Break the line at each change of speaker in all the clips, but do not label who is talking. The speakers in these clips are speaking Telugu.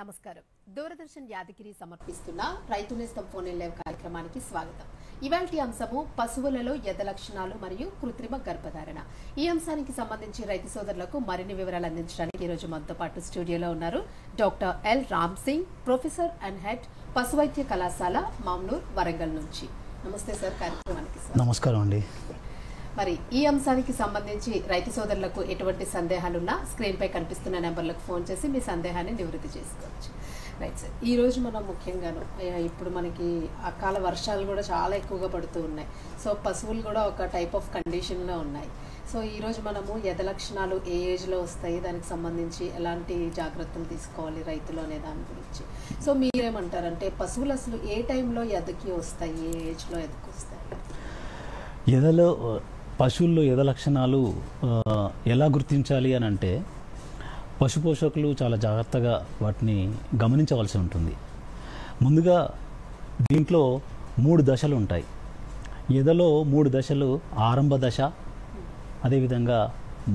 నమస్కారం. దూరదర్శన్ యాదగిరి సమర్పిస్తున్న రైతు నేస్తం ఫోన్ ఇన్ లైవ్ కార్యక్రమానికి స్వాగతం. ఇవాల్టి అంశము పశువులలో ఎద లక్షణాలు మరియు కృత్రిమ గర్భధారణ. ఈ అంశానికి సంబంధించి రైతు సోదరులకు మరిన్ని వివరాలు అందించడానికి ఈ రోజు మనతో పాటు స్టూడియోలో ఉన్నారు doctor L Ram Singh, professor and head పశువైద్య కళాశాల మామ్నూర్, వరంగల్ నుంచి. నమస్తే సార్, కార్యక్రమానికి
నమస్కారం అండి.
మరి ఈ అంశానికి సంబంధించి రైతు సోదరులకు ఎటువంటి సందేహాలున్నా స్క్రీన్ పై కనిపిస్తున్న నెంబర్లకు ఫోన్ చేసి మీ సందేహాన్ని నివృత్తి చేసుకోవచ్చు. రైట్ సార్, ఈ రోజు మనం ముఖ్యంగాను ఇప్పుడు మనకి అకాల వర్షాలు కూడా చాలా ఎక్కువగా పడుతూ ఉన్నాయి. సో పశువులు కూడా ఒక టైప్ ఆఫ్ కండిషన్లో ఉన్నాయి. సో ఈ రోజు మనము ఎద లక్షణాలు ఏ ఏజ్లో వస్తాయి, దానికి సంబంధించి ఎలాంటి జాగ్రత్తలు తీసుకోవాలి రైతులు అనే దాని గురించి. సో మీరేమంటారంటే పశువులు అసలు ఏ టైంలో ఎదకి వస్తాయి, ఏ ఏజ్లో ఎదకి వస్తాయి?
ఎదలో పశువుల్లో ఎద లక్షణాలు ఎలా గుర్తించాలి అని అంటే పశు పోషకులు చాలా జాగ్రత్తగా వాటిని గమనించవలసి ఉంటుంది. ముందుగా దీంట్లో 3 దశలు ఉంటాయి. ఎదలో 3 దశలు: ఆరంభ దశ, అదేవిధంగా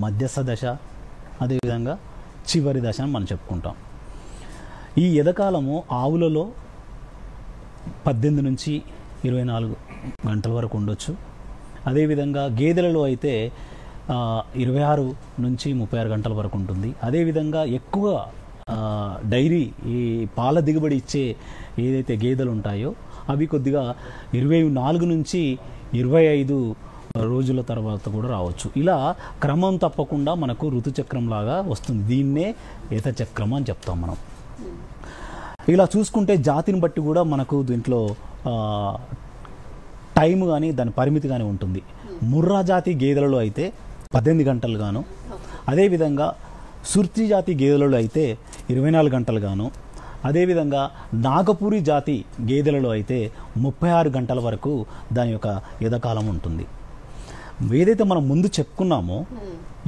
మధ్యస్థ దశ, అదేవిధంగా చివరి దశ అని మనం చెప్పుకుంటాం. ఈ ఎదకాలము ఆవులలో 18 నుంచి 24 గంటల వరకు ఉండొచ్చు. అదేవిధంగా గేదెలలో అయితే 26 నుంచి 36 గంటల వరకు ఉంటుంది. అదేవిధంగా ఎక్కువ డైరీ ఈ పాల దిగుబడి ఇచ్చే ఏదైతే గేదెలు ఉంటాయో అవి కొద్దిగా 24 నుంచి 25 రోజుల తర్వాత కూడా రావచ్చు. ఇలా క్రమం తప్పకుండా మనకు ఋతుచక్రం లాగా వస్తుంది. దీన్నే ఏతచక్రం అని చెప్తాం మనం. ఇలా చూసుకుంటే జాతిని బట్టి కూడా మనకు దీంట్లో టైం కానీ దాని పరిమితి కానీ ఉంటుంది. ముర్రా జాతి గేదెలలో అయితే 18 గంటలు గాను, అదేవిధంగా సుర్తి జాతి గేదెలలో అయితే 24 గంటలు గాను, అదేవిధంగా నాగపూరి జాతి గేదెలలో అయితే 36 గంటల వరకు దాని యొక్క ఎదకాలం ఉంటుంది. ఏదైతే మనం ముందు చెప్పుకున్నామో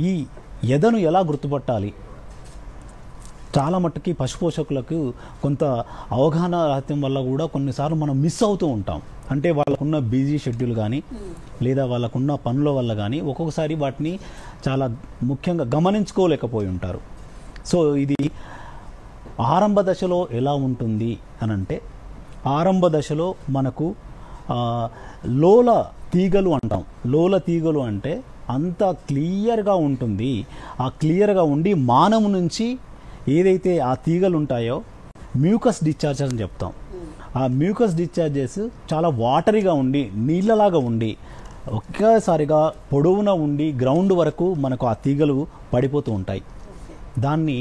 ఈ ఎదను ఎలా గుర్తుపట్టాలి, చాలా మట్టుకి పశుపోషకులకు కొంత అవగాహన రాహిత్యం వల్ల కూడా కొన్నిసార్లు మనం మిస్ అవుతూ ఉంటాం. అంటే వాళ్ళకున్న బిజీ షెడ్యూల్ కానీ లేదా వాళ్ళకున్న పనుల వల్ల కానీ ఒక్కొక్కసారి వాటిని చాలా ముఖ్యంగా గమనించుకోలేకపోయి ఉంటారు. సో ఇది ఆరంభ దశలో ఎలా ఉంటుంది అని అంటే, ఆరంభ దశలో మనకు లోల తీగలు అంటాం. లోల తీగలు అంటే అంత క్లియర్గా ఉంటుంది. ఆ క్లియర్గా ఉండి మానవు నుంచి ఏదైతే ఆ తీగలు ఉంటాయో మ్యూకస్ డిశ్చార్జెస్ అని చెప్తాం. ఆ మ్యూకస్ డిశ్చార్జెస్ చాలా వాటరీగా ఉండి నీళ్ళలాగా ఉండి ఒక్కసారిగా పొడవున ఉండి గ్రౌండ్ వరకు మనకు ఆ తీగలు పడిపోతూ ఉంటాయి. దాన్ని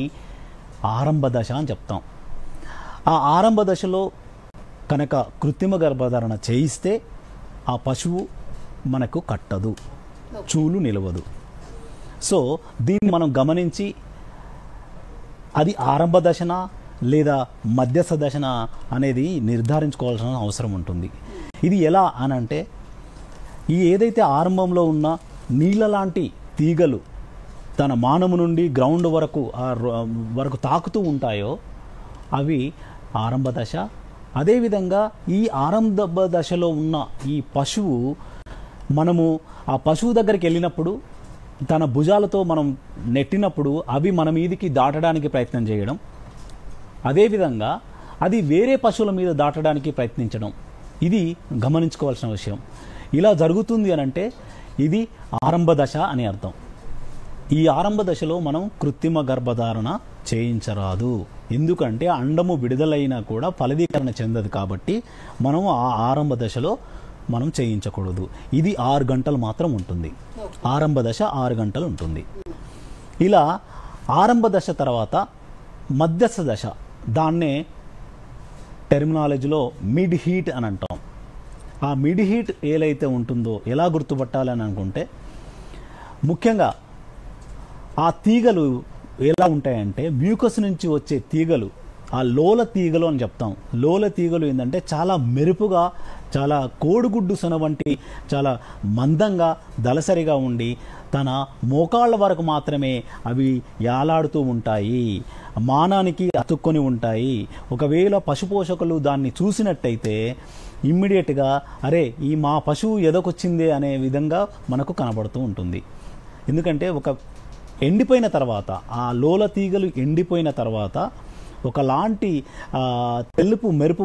ఆరంభ దశ అని చెప్తాం. ఆ ఆరంభ దశలో కనుక కృత్రిమ గర్భధారణ చేయిస్తే ఆ పశువు మనకు కట్టదు, చూలు నిలవదు. సో దీన్ని మనం గమనించి అది ఆరంభ దశన లేదా మధ్యస్థ దశన అనేది నిర్ధారించుకోవాల్సిన అవసరం ఉంటుంది. ఇది ఎలా అని అంటే, ఈ ఏదైతే ఆరంభంలో ఉన్న నీళ్ళ లాంటి తీగలు తన మానము నుండి గ్రౌండ్ వరకు తాకుతూ ఉంటాయో అవి ఆరంభ దశ. అదేవిధంగా ఈ ఆరంభ దశలో ఉన్న ఈ పశువు మనము ఆ పశువు దగ్గరికి వెళ్ళినప్పుడు తన భుజాలతో మనం నెట్టినప్పుడు అవి మన మీదికి దాటడానికి ప్రయత్నం చేయడం, అదేవిధంగా అది వేరే పశువుల మీద దాటడానికి ప్రయత్నించడం, ఇది గమనించుకోవాల్సిన విషయం. ఇలా జరుగుతుంది అని అంటే ఇది ఆరంభ దశ అని అర్థం. ఈ ఆరంభ దశలో మనం కృత్రిమ గర్భధారణ చేయించరాదు. ఎందుకంటే అండము విడుదలైనా కూడా ఫలదీకరణ చెందదు. కాబట్టి మనం ఆ ఆరంభ దశలో మనం చేయించకూడదు. ఇది 6 గంటలు మాత్రం ఉంటుంది. ఆరంభ దశ 6 గంటలు ఉంటుంది. ఇలా ఆరంభ దశ తర్వాత మధ్యస్థ దశ, దాన్నే టెర్మినాలజీలో మిడ్ హీట్ అని అంటాం. ఆ మిడ్ హీట్ ఏదైతే ఉంటుందో ఎలా గుర్తుపట్టాలని అనుకుంటే, ముఖ్యంగా ఆ తీగలు ఎలా ఉంటాయంటే మ్యూకస్ నుంచి వచ్చే తీగలు, ఆ లోల తీగలు అని చెప్తాం. లోల తీగలు ఏంటంటే చాలా మెరుపుగా, చాలా కోడిగుడ్డు సొన వంటి చాలా మందంగా దళసరిగా ఉండి తన మోకాళ్ళ వరకు మాత్రమే అవి యాలాడుతూ ఉంటాయి, మానానికి అతుక్కొని ఉంటాయి. ఒకవేళ పశుపోషకులు దాన్ని చూసినట్టయితే ఇమ్మీడియట్గా అరే ఈ మా పశువు ఎదకొచ్చిందే అనే విధంగా మనకు కనబడుతూ ఉంటుంది. ఎందుకంటే ఒక ఎండిపోయిన తర్వాత, ఆ లోల తీగలు ఎండిపోయిన తర్వాత ఒకలాంటి తెలుపు మెరుపు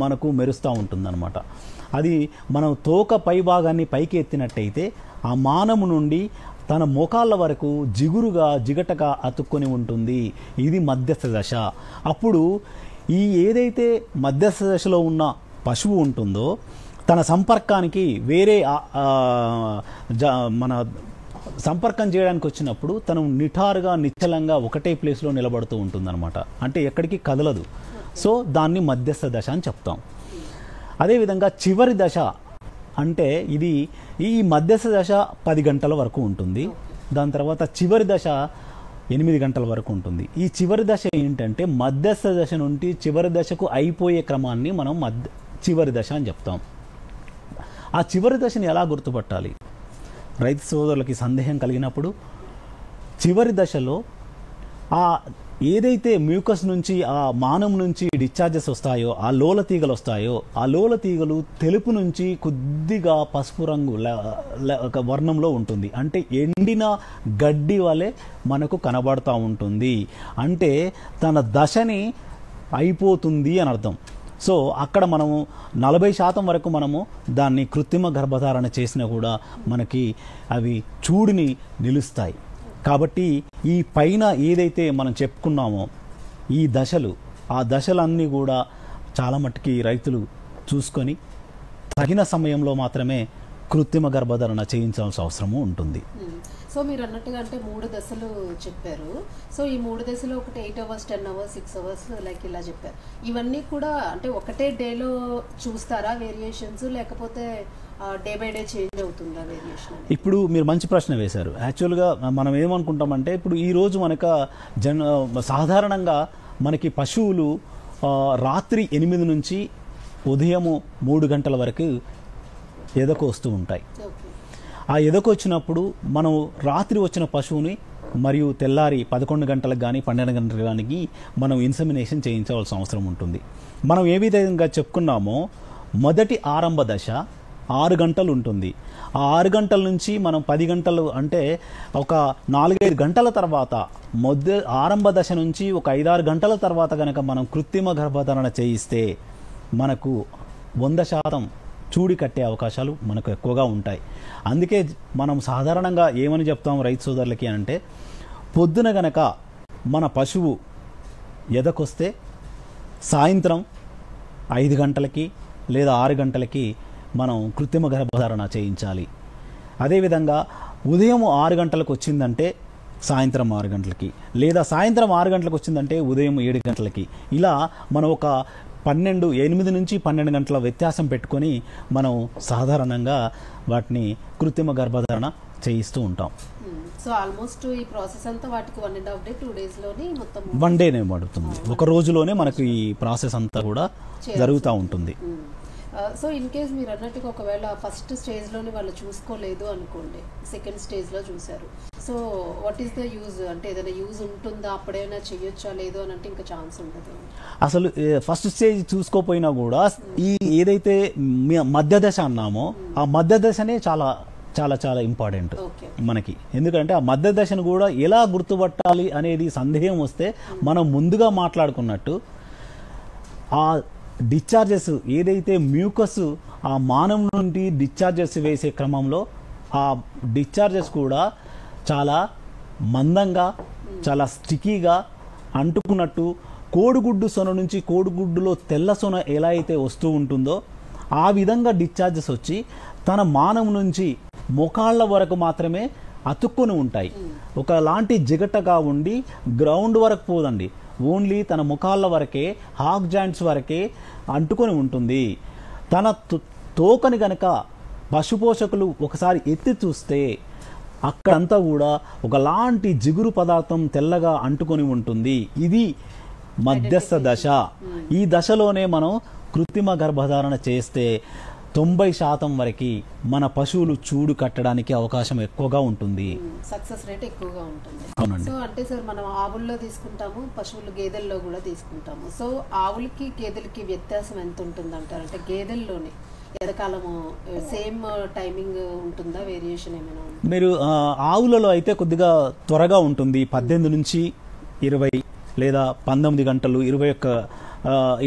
మనకు మెరుస్తూ ఉంటుందన్నమాట. అది మనం తోక పై భాగాన్ని పైకి ఎత్తినట్టయితే ఆ మానము నుండి తన మోకాళ్ళ వరకు జిగటగా అతుక్కొని ఉంటుంది. ఇది మధ్యస్థ దశ. అప్పుడు ఈ ఏదైతే మధ్యస్థ దశలో ఉన్న పశువు ఉంటుందో తన సంపర్కానికి వేరే మన సంపర్కం చేయడానికి వచ్చినప్పుడు తను నిఠారుగా నిశ్చలంగా ఒకటే ప్లేస్లో నిలబడుతూ ఉంటుందన్నమాట. అంటే ఎక్కడికి కదలదు. సో దాన్ని మధ్యస్థ దశ అని చెప్తాం. అదేవిధంగా చివరి దశ అంటే ఈ మధ్యస్థ దశ 10 గంటల వరకు ఉంటుంది. దాని తర్వాత చివరి దశ 8 గంటల వరకు ఉంటుంది. ఈ చివరి దశ ఏంటంటే మధ్యస్థ దశ నుండి చివరి దశకు అయిపోయే క్రమాన్ని మనం చివరి దశ అని చెప్తాం. ఆ చివరి దశని ఎలా గుర్తుపట్టాలి? రైతు సోదరులకి సందేహం కలిగినప్పుడు చివరి దశలో ఆ ఏదైతే మ్యూకస్ నుంచి ఆ మానం నుంచి డిశ్చార్జెస్ వస్తాయో, ఆ లోల తీగలు వస్తాయో, ఆ లోల తీగలు తెలుపు నుంచి కొద్దిగా పసుపు రంగు వర్ణంలో ఉంటుంది. అంటే ఎండిన గడ్డి వలె మనకు కనబడుతూ ఉంటుంది. అంటే తన దశని అయిపోతుంది అని అర్థం. సో అక్కడ మనము 40% వరకు మనము దాన్ని కృత్రిమ గర్భధారణ చేసినా కూడా మనకి అవి చూడుని నిలుస్తాయి. కాబట్టి ఈ పైన ఏదైతే మనం చెప్పుకున్నామో ఈ దశలు, ఆ దశలన్నీ కూడా చాలా మట్టుకి రైతులు చూసుకొని తగిన సమయంలో మాత్రమే కృత్రిమ గర్భధారణ చేయించాల్సిన అవసరము ఉంటుంది.
సో మీరు అన్నట్టుగా అంటే 3 దశలు చెప్పారు. సో ఈ 3 దశలు ఒకటి 8 అవర్స్, 10 అవర్స్, 6 అవర్స్ లైక్ ఇలా చెప్పారు. ఇవన్నీ కూడా అంటే ఒకటే డేలో చూస్తారా వేరియేషన్స్, లేకపోతే డే బై డే చేంజ్ అవుతుందా వేరియేషన్? ఇప్పుడు
మీరు మంచి ప్రశ్న వేశారు. యాక్చువల్గా మనం ఏమనుకుంటామంటే ఇప్పుడు ఈరోజు సాధారణంగా మనకి పశువులు రాత్రి 8 నుంచి ఉదయము 3 గంటల వరకు ఎదకు వస్తూ ఉంటాయి. ఆ ఎదకు వచ్చినప్పుడు మనం రాత్రి వచ్చిన పశువుని మరియు తెల్లారి 11 గంటలకు కానీ 12 గంటలకు కానీ మనం ఇన్సెమినేషన్ చేయించవలసిన అవసరం ఉంటుంది. మనం ఏ విధంగా చెప్పుకున్నామో మొదటి ఆరంభ దశ 6 గంటలు ఉంటుంది. ఆ 6 గంటల నుంచి మనం 10 గంటలు అంటే ఒక 4-5 గంటల తర్వాత ఆరంభ దశ నుంచి ఒక 5-6 గంటల తర్వాత కనుక మనం కృత్రిమ గర్భధారణ చేయిస్తే మనకు 100% చూడి కట్టే అవకాశాలు మనకు ఎక్కువగా ఉంటాయి. అందుకే మనం సాధారణంగా ఏమని చెప్తాం రైతు సోదరులకి అంటే, పొద్దున గనక మన పశువు ఎదకొస్తే సాయంత్రం 5 గంటలకి లేదా 6 గంటలకి మనం కృత్రిమ గర్భధారణ చేయించాలి. అదేవిధంగా ఉదయం 6 గంటలకు వచ్చిందంటే సాయంత్రం 6 గంటలకి, లేదా సాయంత్రం 6 గంటలకు వచ్చిందంటే ఉదయం 7 గంటలకి. ఇలా మనం ఒక 8 నుంచి 12 గంటల వ్యత్యాసం పెట్టుకొని మనం సాధారణంగా వాటిని కృత్రిమ గర్భధారణ చేయిస్తూ ఉంటాం.
సో ఆల్మోస్ట్ ఈ ప్రాసెస్ అంతా వాటికి 1.5 డే 2 days లోనే మొత్తం
1 డేనే పడుతుంది. ఒక రోజులోనే మనకు ఈ ప్రాసెస్ అంతా కూడా జరుగుతూ ఉంటుంది.
సో ఇన్ కేస్ మీరు అన్నట్టుగా ఒకవేళ ఫస్ట్ స్టేజ్లోనే వాళ్ళు చూసుకోలేదు అనుకోండి, సెకండ్ స్టేజ్లో చూశారు, so what is the use? అంటే ఏదైనా యూజ్ ఉంటుందా? అప్పుడైనా చేయొచ్చా లేదు అని అంటే ఇంకా ఛాన్స్ ఉండదు.
అసలు ఫస్ట్ స్టేజ్ చూసుకోపోయినా కూడా ఈ ఏదైతే మధ్య దశ అన్నామో ఆ మధ్య దశనే చాలా చాలా చాలా ఇంపార్టెంట్ మనకి. ఎందుకంటే ఆ మధ్య దశను కూడా ఎలా గుర్తుపట్టాలి అనేది సందేహం వస్తే మనం ముందుగా మాట్లాడుకున్నట్టు ఆ డిశ్చార్జెస్ ఏదైతే మ్యూకస్ ఆ మానవం నుండి డిశ్చార్జెస్ వేసే క్రమంలో ఆ డిశ్చార్జెస్ కూడా చాలా మందంగా చాలా స్టికీగా అంటుకున్నట్టు కోడిగుడ్డు సొన నుంచి కోడిగుడ్డులో తెల్ల సొన ఎలా అయితే వస్తూ ఉంటుందో ఆ విధంగా డిశ్చార్జెస్ వచ్చి తన మానవం నుంచి మోకాళ్ళ వరకు మాత్రమే అతుక్కొని ఉంటాయి. ఒకలాంటి జిగటగా ఉండి గ్రౌండ్ వరకు పోదండి, ఓన్లీ తన ముఖాళ్ళ వరకే, హాక్ జాయింట్స్ వరకే అంటుకొని ఉంటుంది. తన తోకని గనక పశుపోషకులు ఒకసారి ఎత్తి చూస్తే అక్కడంతా కూడా ఒకలాంటి జిగురు పదార్థం తెల్లగా అంటుకొని ఉంటుంది. ఇది మధ్యస్థ దశ. ఈ దశలోనే మనం కృత్రిమ గర్భధారణ చేస్తే 90% వరకు మన పశువులు చూడు కట్టడానికి అవకాశం ఎక్కువగా ఉంటుంది.
సక్సెస్ రేట్ ఎక్కువగా ఉంటుంది.
అవునండి.
సో అంటే సార్ మనం ఆవుల్లో తీసుకుంటాము, పశువులు గేదెల్లో కూడా తీసుకుంటాము. సో ఆవులకి గేదెలకి వ్యత్యాసం ఎంత ఉంటుంది అంటారు? అంటే గేదెల్లోనే ఎదకాలము సేమ్ టైమింగ్ ఉంటుందా? వేరియేషన్ ఏమైనా?
మీరు ఆవులలో అయితే కొద్దిగా త్వరగా ఉంటుంది, 18 నుంచి 20 లేదా 19 గంటలు 21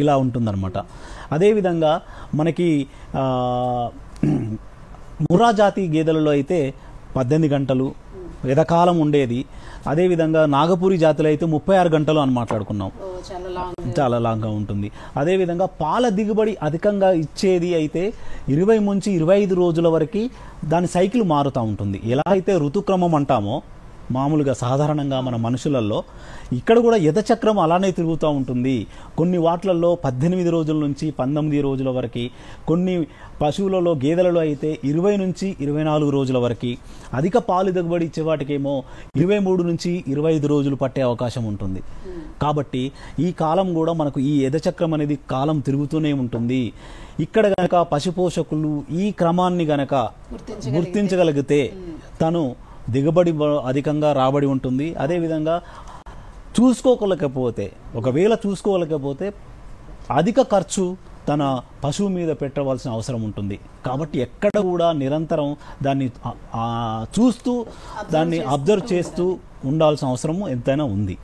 ఇలా ఉంటుందన్నమాట. అదేవిధంగా మనకి ముర్రా జాతి గేదెలలో అయితే 18 గంటలు ఎదకాలం ఉండేది. అదేవిధంగా నాగపూరి జాతులు అయితే 36 గంటలు అని మాట్లాడుకున్నాం, చాలా లాంగ్గా ఉంటుంది. అదేవిధంగా పాల దిగుబడి అధికంగా ఇచ్చేది అయితే 20 నుంచి 25 రోజుల వరకు దాని సైకిల్ మారుతూ ఉంటుంది. ఎలా అయితే ఋతుక్రమం అంటామో మామూలుగా సాధారణంగా మన మనుషులలో ఇక్కడ కూడా యథచక్రం అలానే తిరుగుతూ ఉంటుంది. కొన్ని వాట్లలో 18 రోజుల నుంచి 19 రోజుల వరకు, కొన్ని పశువులలో గేదెలలో అయితే 20 నుంచి 24 రోజుల వరకు, అధిక పాలు దిగుబడి ఇచ్చే వాటికేమో 23 నుంచి 25 రోజులు పట్టే అవకాశం ఉంటుంది. కాబట్టి ఈ కాలం కూడా మనకు ఈ యథచక్రం అనేది కాలం తిరుగుతూనే ఉంటుంది. ఇక్కడ గనక పశుపోషకులు ఈ క్రమాన్ని గనక గుర్తించగలిగితే తను దిగుబడి అధికంగా రాబడి ఉంటుంది. అదేవిధంగా ఒకవేళ చూసుకోలేకపోతే అధిక ఖర్చు తన పశువు మీద పెట్టవలసిన అవసరం ఉంటుంది. కాబట్టి ఎక్కడ కూడా నిరంతరం దాన్ని చూస్తూ దాన్ని అబ్జర్వ్ చేస్తూ ఉండాల్సిన అవసరం ఎంతైనా ఉంది.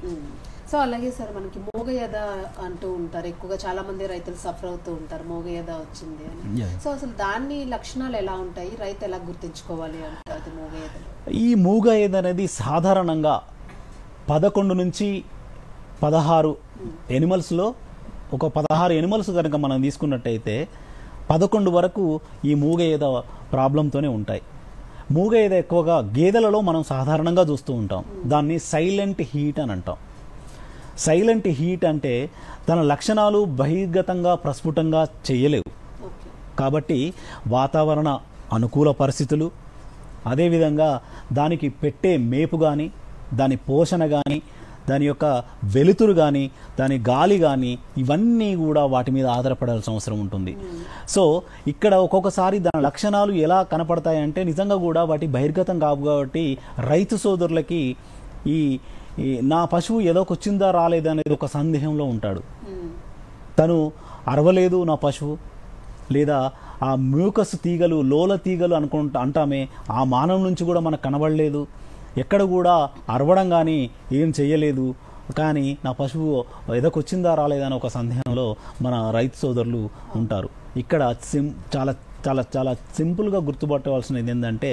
సో అలాగే సార్ మనకి మోగయద అంటూ ఉంటారు, ఎక్కువగా చాలా మంది రైతులు సఫర్ అవుతూ ఉంటారు మోగయద వచ్చింది అని. సో అసలు దాని లక్షణాలు ఎలా ఉంటాయి, రైతు ఎలా గుర్తించుకోవాలి అంటే అది మోగయద?
ఈ మూగయద అనేది సాధారణంగా 11 నుంచి 16 ఎనిమల్స్లో ఒక 16 ఎనిమల్స్ కనుక మనం తీసుకున్నట్టయితే 11 వరకు ఈ మూగయద ప్రాబ్లంతోనే ఉంటాయి. మూగయద ఎక్కువగా గేదెలలో మనం సాధారణంగా చూస్తూ ఉంటాం. దాన్ని సైలెంట్ హీట్ అని అంటాం. సైలెంట్ హీట్ అంటే తన లక్షణాలు బహిర్గతంగా ప్రస్ఫుటంగా చేయలేవు. కాబట్టి వాతావరణ అనుకూల పరిస్థితులు, అదేవిధంగా దానికి పెట్టే మేపు కానీ, దాని పోషణ కానీ, దాని యొక్క వెలుతురు కానీ, దాని గాలి కానీ, ఇవన్నీ కూడా వాటి మీద ఆధారపడాల్సిన అవసరం ఉంటుంది. సో ఇక్కడ ఒక్కొక్కసారి దాని లక్షణాలు ఎలా కనపడతాయంటే నిజంగా కూడా వాటి బహిర్గతం కావు. కాబట్టి రైతు సోదరులకి ఈ నా పశువు ఏదోకొచ్చిందా రాలేదా అనేది ఒక సందేహంలో ఉంటాడు. తను అరవలేదు నా పశువు, లేదా ఆ మ్యూకస్ తీగలు లోల తీగలు అంటామే ఆ మానవం నుంచి కూడా మనకు కనబడలేదు, ఎక్కడ కూడా అరవడం కానీ ఏం చెయ్యలేదు, కానీ నా పశువు ఎదకొచ్చిందా రాలేదా అని ఒక సందేహంలో మన రైతు సోదరులు ఉంటారు. ఇక్కడ చాలా చాలా చాలా సింపుల్గా గుర్తుపట్టవలసినది ఏంటంటే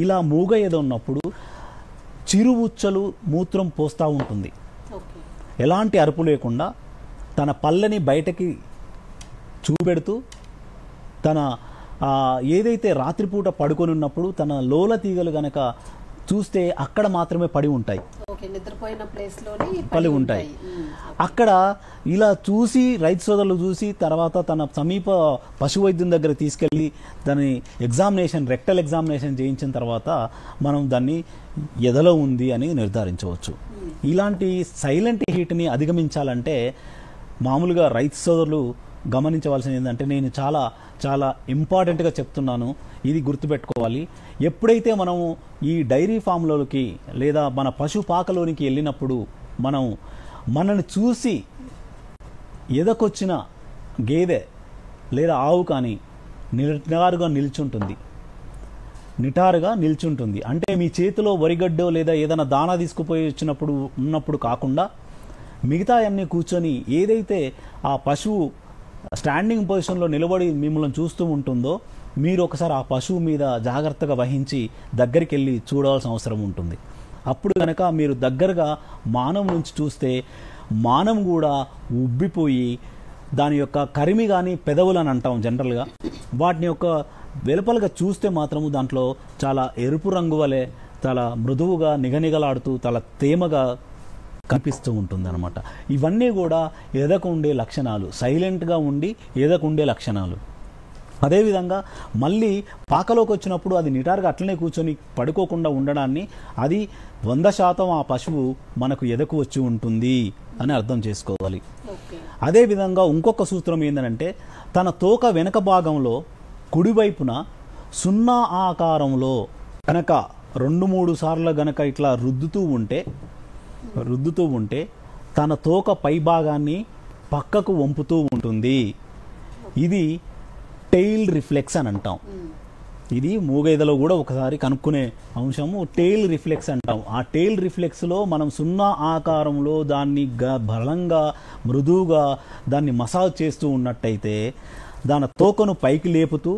ఇలా మూగ ఏదో ఉన్నప్పుడు చిరువుచ్చలు మూత్రం పోస్తూ ఉంటుంది. ఎలాంటి అరుపు లేకుండా తన పళ్ళని బయటకి చూపెడుతూ తన ఏదైతే రాత్రిపూట పడుకొని ఉన్నప్పుడు తన లోల తీగలు గనక చూస్తే అక్కడ మాత్రమే పడి ఉంటాయి, పడి ఉంటాయి. అక్కడ ఇలా చూసి రైతు సోదరులు చూసి తర్వాత తన సమీప పశు వైద్యం దగ్గర తీసుకెళ్ళి దాని రెక్టల్ ఎగ్జామినేషన్ చేయించిన తర్వాత మనం దాన్ని ఎదలో ఉంది అని నిర్ధారించవచ్చు. ఇలాంటి సైలెంట్ హీట్ని అధిగమించాలంటే మామూలుగా రైతు సోదరులు గమనించవలసింది ఏంటంటే నేను చాలా చాలా ఇంపార్టెంట్గా చెప్తున్నాను, ఇది గుర్తుపెట్టుకోవాలి. ఎప్పుడైతే మనము ఈ డైరీ ఫామ్లోకి లేదా మన పశుపాకలోనికి వెళ్ళినప్పుడు మనల్ని చూసి ఎదకొచ్చిన గేదె లేదా ఆవు కానీ నిటారుగా నిల్చుంటుంది. అంటే మీ చేతిలో వరిగడ్డో లేదా ఏదైనా దానా తీసుకుపోయి ఉన్నప్పుడు కాకుండా మిగతా అన్నీ కూర్చొని ఏదైతే ఆ పశువు స్టాండింగ్ పొజిషన్లో నిలబడి మిమ్మల్ని చూస్తూ ఉంటుందో మీరు ఒకసారి ఆ పశువు మీద జాగ్రత్తగా వహించి దగ్గరికి వెళ్ళి చూడాల్సిన అవసరం ఉంటుంది. అప్పుడు కనుక మీరు దగ్గరగా మానవం నుంచి చూస్తే మానవం కూడా ఉబ్బిపోయి దాని యొక్క కరిమి కానీ పెదవులు అని అంటాం జనరల్గా, వాటిని యొక్క వెలుపలగా చూస్తే మాత్రము దాంట్లో చాలా ఎరుపు రంగు వలె చాలా మృదువుగా నిగనిగలాడుతూ చాలా తేమగా కనిపిస్తూ ఉంటుంది అనమాట. ఇవన్నీ కూడా ఎదకుండే లక్షణాలు, సైలెంట్గా ఉండి ఎదకుండే లక్షణాలు. అదేవిధంగా మళ్ళీ పాకలోకి వచ్చినప్పుడు అది నిటారుగా అట్లనే కూర్చొని పడుకోకుండా ఉండడాన్ని అది 100% ఆ పశువు మనకు ఎదకు వచ్చి ఉంటుంది అని అర్థం చేసుకోవాలి. అదేవిధంగా ఇంకొక సూత్రం ఏంటంటే తన తోక వెనక భాగంలో కుడివైపున 0 ఆకారంలో కనుక 2-3 సార్లు గనక ఇట్లా రుద్దుతూ ఉంటే తన తోక పై భాగాన్ని పక్కకు వంపుతూ ఉంటుంది. ఇది టెయిల్ రిఫ్లెక్స్ అని అంటాం. ఇది మూగేదలో కూడా ఒకసారి కనుక్కునే అంశము టెయిల్ రిఫ్లెక్స్ అంటాం. ఆ టెయిల్ రిఫ్లెక్స్లో మనం సున్నా ఆకారంలో దాన్ని బలంగా మృదువుగా దాన్ని మసాజ్ చేస్తూ ఉన్నట్టయితే దాని తోకను పైకి లేపుతూ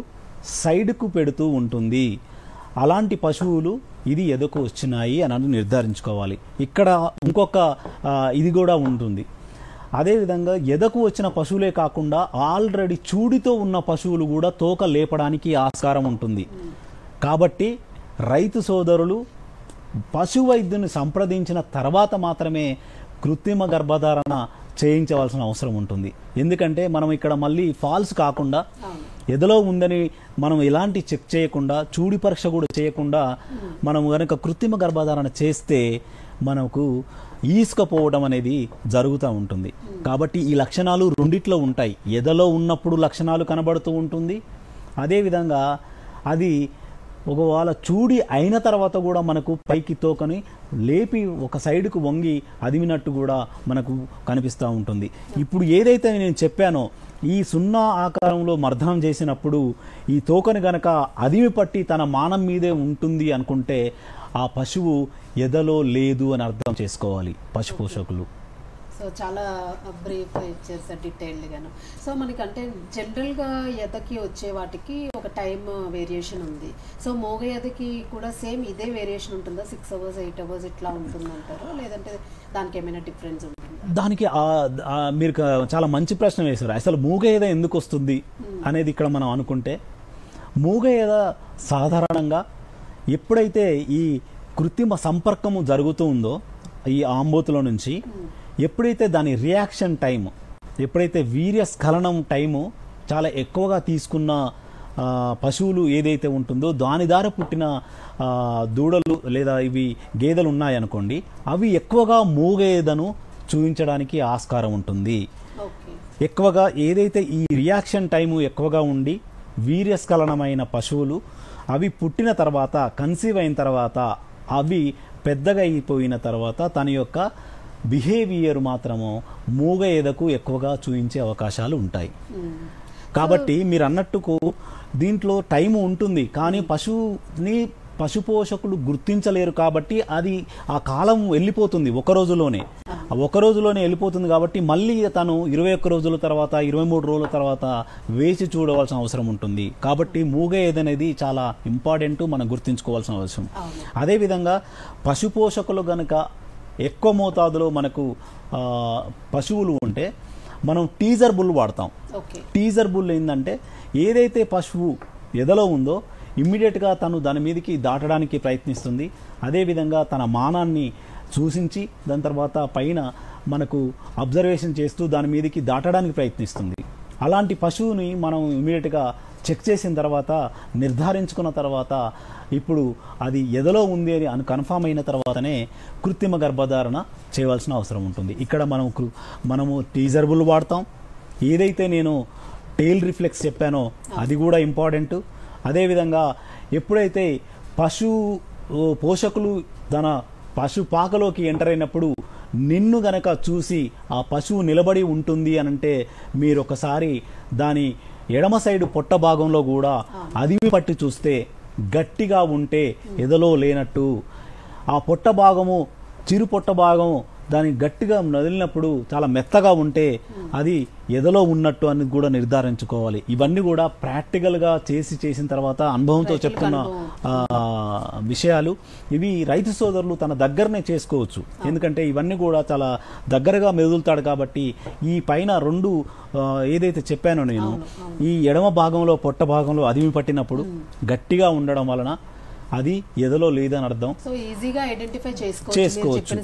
సైడ్కు పెడుతూ ఉంటుంది. అలాంటి పశువులు ఇది ఎదకు వచ్చినాయి అని నిర్ధారించుకోవాలి. ఇక్కడ ఇంకొక ఇది కూడా ఉంటుంది. అదేవిధంగా ఎదకు వచ్చిన పశువులే కాకుండా ఆల్రెడీ చూడితో ఉన్న పశువులు కూడా తోక లేపడానికి ఆస్కారం ఉంటుంది. కాబట్టి రైతు సోదరులు పశు వైద్యుని సంప్రదించిన తర్వాత మాత్రమే కృత్రిమ గర్భధారణ చేయించవలసిన అవసరం ఉంటుంది. ఎందుకంటే మనం ఇక్కడ మళ్ళీ ఫాల్స్ కాకుండా ఎదలో ఉందని మనం ఎలాంటి చెక్ చేయకుండా చూడి పరీక్ష కూడా చేయకుండా మనం కనుక కృత్రిమ గర్భధారణ చేస్తే మనకు ఈసుకపోవడం అనేది జరుగుతూ ఉంటుంది. కాబట్టి ఈ లక్షణాలు రెండిట్లో ఉంటాయి. ఎదలో ఉన్నప్పుడు లక్షణాలు కనబడుతూ ఉంటుంది. అదేవిధంగా అది ఒకవేళ చూడి అయిన తర్వాత కూడా మనకు పైకి తోకని లేపి ఒక సైడ్కు వంగి అదిమినట్టు కూడా మనకు కనిపిస్తూ ఉంటుంది. ఇప్పుడు ఏదైతే నేను చెప్పానో ఈ సున్నా ఆకారంలో మర్దనం చేసినప్పుడు ఈ తోకని గనక అదిమి పట్టి తన మానం మీదే ఉంటుంది అనుకుంటే ఆ పశువు ఎదలో లేదు అని అర్థం చేసుకోవాలి పశు పోషకులు.
సో చాలా బ్రీఫ్ ఇచ్చారు సార్, డీటెయిల్డ్గాను. సో మనకంటే జనరల్గా ఎదకి వచ్చే వాటికి ఒక టైం వేరియేషన్ ఉంది. సో మోగ ఎదకి కూడా సేమ్ ఇదే వేరియేషన్ ఉంటుందా? 6 hours 8 hours ఇట్లా ఉంటుందంటారు, లేదంటే దానికి ఏమైనా డిఫరెన్స్ ఉంటుందా?
దానికి మీరు చాలా మంచి ప్రశ్న వేశారు. అసలు మూగ ఎద ఎందుకు వస్తుంది అనేది ఇక్కడ మనం అనుకుంటే, మూగ ఎద సాధారణంగా ఎప్పుడైతే ఈ కృత్రిమ సంపర్కము జరుగుతూ ఉందో ఈ ఆంబోతుల నుంచి, ఎప్పుడైతే దాని రియాక్షన్ టైము, ఎప్పుడైతే వీర్యస్ఖలనం టైము చాలా ఎక్కువగా తీసుకున్న పశువులు ఏదైతే ఉంటుందో దాని ద్వారా పుట్టిన దూడలు లేదా ఇవి గేదెలు ఉన్నాయనుకోండి, అవి ఎక్కువగా మూగేదను చూపించడానికి ఆస్కారం ఉంటుంది. ఎక్కువగా ఏదైతే ఈ రియాక్షన్ టైము ఎక్కువగా ఉండి వీర్యస్ఖలనమైన పశువులు అవి పుట్టిన తర్వాత కన్సీవ్ అయిన తర్వాత అవి పెద్దగా అయిపోయిన తర్వాత తన యొక్క బిహేవియర్ మాత్రము మూగ ఎదకు ఎక్కువగా చూపించే అవకాశాలు ఉంటాయి. కాబట్టి మీరు అన్నట్టుకు దీంట్లో టైము ఉంటుంది, కానీ పశువుని పశు పోషకులు గుర్తించలేరు. కాబట్టి అది ఆ కాలం వెళ్ళిపోతుంది, ఒక రోజులోనే వెళ్ళిపోతుంది. కాబట్టి మళ్ళీ తను 21 రోజుల తర్వాత 23 రోజుల తర్వాత వేచి చూడవలసిన అవసరం ఉంటుంది. కాబట్టి మూగ ఏదనేది చాలా ఇంపార్టెంట్, మనం గుర్తించుకోవాల్సిన అవసరం. అదేవిధంగా పశు పోషకులు గనక ఎక్కువ మోతాదులో మనకు పశువులు ఉంటే మనం టీజర్ బుల్ వాడతాం. టీజర్ బుల్ ఏంటంటే ఏదైతే పశువు ఎదలో ఉందో ఇమ్మీడియట్గా తను దాని మీదకి దాటడానికి ప్రయత్నిస్తుంది. అదేవిధంగా తన మానాన్ని సూచించి దాని తర్వాత పైన మనకు అబ్జర్వేషన్ చేస్తూ దాని మీదకి దాటడానికి ప్రయత్నిస్తుంది. అలాంటి పశువుని మనం ఇమ్మీడియట్గా చెక్ చేసిన తర్వాత నిర్ధారించుకున్న తర్వాత ఇప్పుడు అది ఎదలో ఉంది అని కన్ఫామ్ అయిన తర్వాతనే కృత్రిమ గర్భధారణ చేయవలసిన అవసరం ఉంటుంది. ఇక్కడ మనము టీజర్ బుల్ వాడతాం. ఏదైతే నేను టెయిల్ రిఫ్లెక్స్ చెప్పానో అది కూడా ఇంపార్టెంట్. అదేవిధంగా ఎప్పుడైతే పశు పోషకులు తన పశు పాకలోకి ఎంటర్ అయినప్పుడు నిన్ను గనక చూసి ఆ పశువు నిలబడి ఉంటుంది అనంటే మీరు ఒకసారి దాని ఎడమ సైడు పొట్ట భాగంలో కూడా అదిమి పట్టి చూస్తే గట్టిగా ఉంటే ఎదలో లేనట్టు, ఆ పొట్ట భాగము చిరు పొట్ట భాగము దాన్ని గట్టిగా నదిలినప్పుడు చాలా మెత్తగా ఉంటే అది ఎదలో ఉన్నట్టు అని కూడా నిర్ధారించుకోవాలి. ఇవన్నీ కూడా ప్రాక్టికల్గా చేసిన తర్వాత అనుభవంతో చెప్తున్న విషయాలు. ఇవి రైతు సోదరులు తన దగ్గరనే చేసుకోవచ్చు. ఎందుకంటే ఇవన్నీ కూడా చాలా దగ్గరగా మెదులుతాడు. కాబట్టి ఈ పైన రెండు ఏదైతే చెప్పానో నేను, ఈ ఎడమ భాగంలో పొట్ట భాగంలో అదిమి పట్టినప్పుడు గట్టిగా ఉండడం వలన అది ఎదలో లేదని అర్థం. చేసుకోవచ్చు.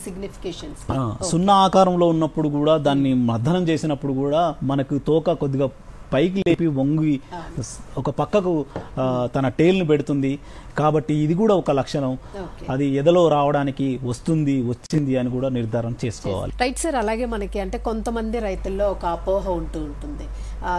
సున్నా ఆకారంలో ఉన్నప్పుడు కూడా దాన్ని మర్దనం చేసినప్పుడు కూడా మనకు తోక కొద్దిగా పైకి లేపి వంగి ఒక పక్కకు తన టెయిల్ని పెడుతుంది. కాబట్టి ఇది కూడా ఒక లక్షణం. అది ఎదలో రావడానికి వచ్చింది అని కూడా నిర్ధారణ చేసుకోవాలి.
Right sir. అలాగే మనకి అంటే కొంతమంది రైతుల్లో ఒక అపోహ ఉంటుంది.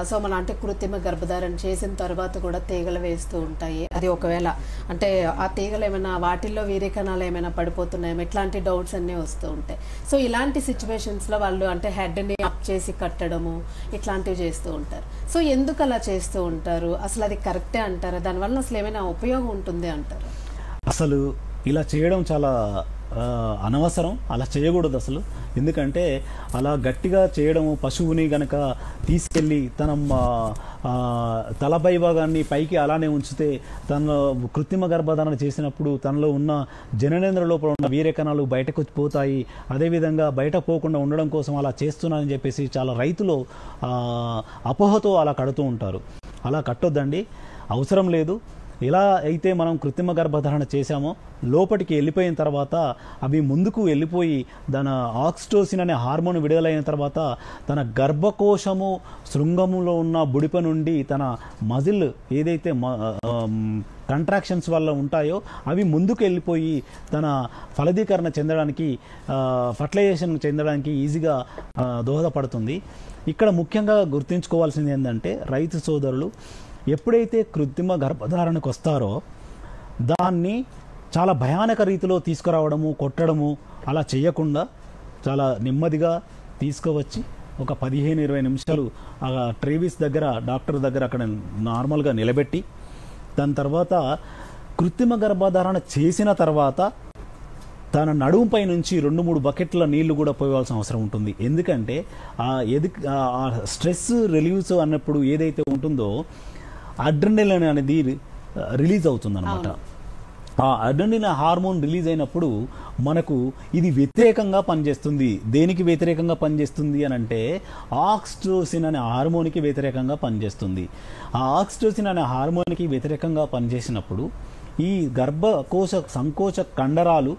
సో మన అంటే కృత్రిమ గర్భధారణ చేసిన తర్వాత కూడా తీగలు వేస్తూ ఉంటాయి. అది ఒకవేళ అంటే ఆ తీగలు ఏమైనా వాటిల్లో వీర్యకణాలు ఏమైనా పడిపోతున్నాయేమో ఇట్లాంటి డౌట్స్ అన్నీ వస్తూ ఉంటాయి. సో ఇలాంటి సిచ్యువేషన్స్లో వాళ్ళు అంటే హెడ్ని అప్ చేసి కట్టడము ఇట్లాంటివి చేస్తూ ఉంటారు. సో ఎందుకు అలా చేస్తూ ఉంటారు? అసలు అది కరెక్టే అంటారా? దానివల్ల అసలు ఏమైనా ఉపయోగం ఉంటుంది అంటారు?
అసలు ఇలా చేయడం చాలా అనవసరం. అలా చేయకూడదు అసలు. ఎందుకంటే అలా గట్టిగా చేయడము, పశువుని గనక తీసుకెళ్ళి తన తలపై భాగాన్ని పైకి అలానే ఉంచితే తన కృత్రిమ గర్భధారణ చేసినప్పుడు తనలో ఉన్న జననేంద్ర లోపల ఉన్న వీర్యకణాలు బయటకు పోతాయి. అదేవిధంగా బయట పోకుండా ఉండడం కోసం అలా చేస్తున్నారని చెప్పేసి చాలా రైతులు అపోహతో అలా కడుతూ ఉంటారు. అలా కట్టొద్దండి, అవసరం లేదు. ఎలా అయితే మనం కృత్రిమ గర్భధారణ చేశామో లోపలికి వెళ్ళిపోయిన తర్వాత అవి ముందుకు వెళ్ళిపోయి దాని ఆక్సిటోసిన్ అనే హార్మోన్ విడుదలైన తర్వాత తన గర్భకోశము శృంగములో ఉన్న బుడిప నుండి తన మజిల్ ఏదైతే కంట్రాక్షన్స్ వల్ల ఉంటాయో అవి ముందుకు వెళ్ళిపోయి తన ఫలదీకరణ చెందడానికి, ఫర్టిలైజేషన్ చెందడానికి ఈజీగా దోహదపడుతుంది. ఇక్కడ ముఖ్యంగా గుర్తుంచుకోవాల్సింది ఏంటంటే రైతు సోదరులు ఎప్పుడైతే కృత్రిమ గర్భధారణకు వస్తారో దాన్ని చాలా భయానక రీతిలో తీసుకురావడము, కొట్టడము అలా చేయకుండా చాలా నెమ్మదిగా తీసుకువచ్చి ఒక 15-20 నిమిషాలు ఆ ట్రేవిస్ దగ్గర డాక్టర్ దగ్గర అక్కడ నార్మల్గా నిలబెట్టి దాని తర్వాత కృత్రిమ గర్భధారణ చేసిన తర్వాత తన నడుముపై నుంచి 2-3 బకెట్ల నీళ్లు కూడా పోయాల్సిన అవసరం ఉంటుంది. ఎందుకంటే ఆ స్ట్రెస్ రిలీవ్స్ అన్నప్పుడు ఏదైతే ఉంటుందో అడ్రినలిన్ అనేది రిలీజ్ అవుతుంది అనమాట. ఆ అడ్రినలిన్ హార్మోన్ రిలీజ్ అయినప్పుడు మనకు ఇది వ్యతిరేకంగా పనిచేస్తుంది. దేనికి వ్యతిరేకంగా పనిచేస్తుంది అని అంటే ఆక్సిటోసిన్ అనే హార్మోన్కి వ్యతిరేకంగా పనిచేస్తుంది. ఆ ఆక్సిటోసిన్ అనే హార్మోన్కి వ్యతిరేకంగా పనిచేసినప్పుడు ఈ గర్భకోశ సంకోచ కండరాలు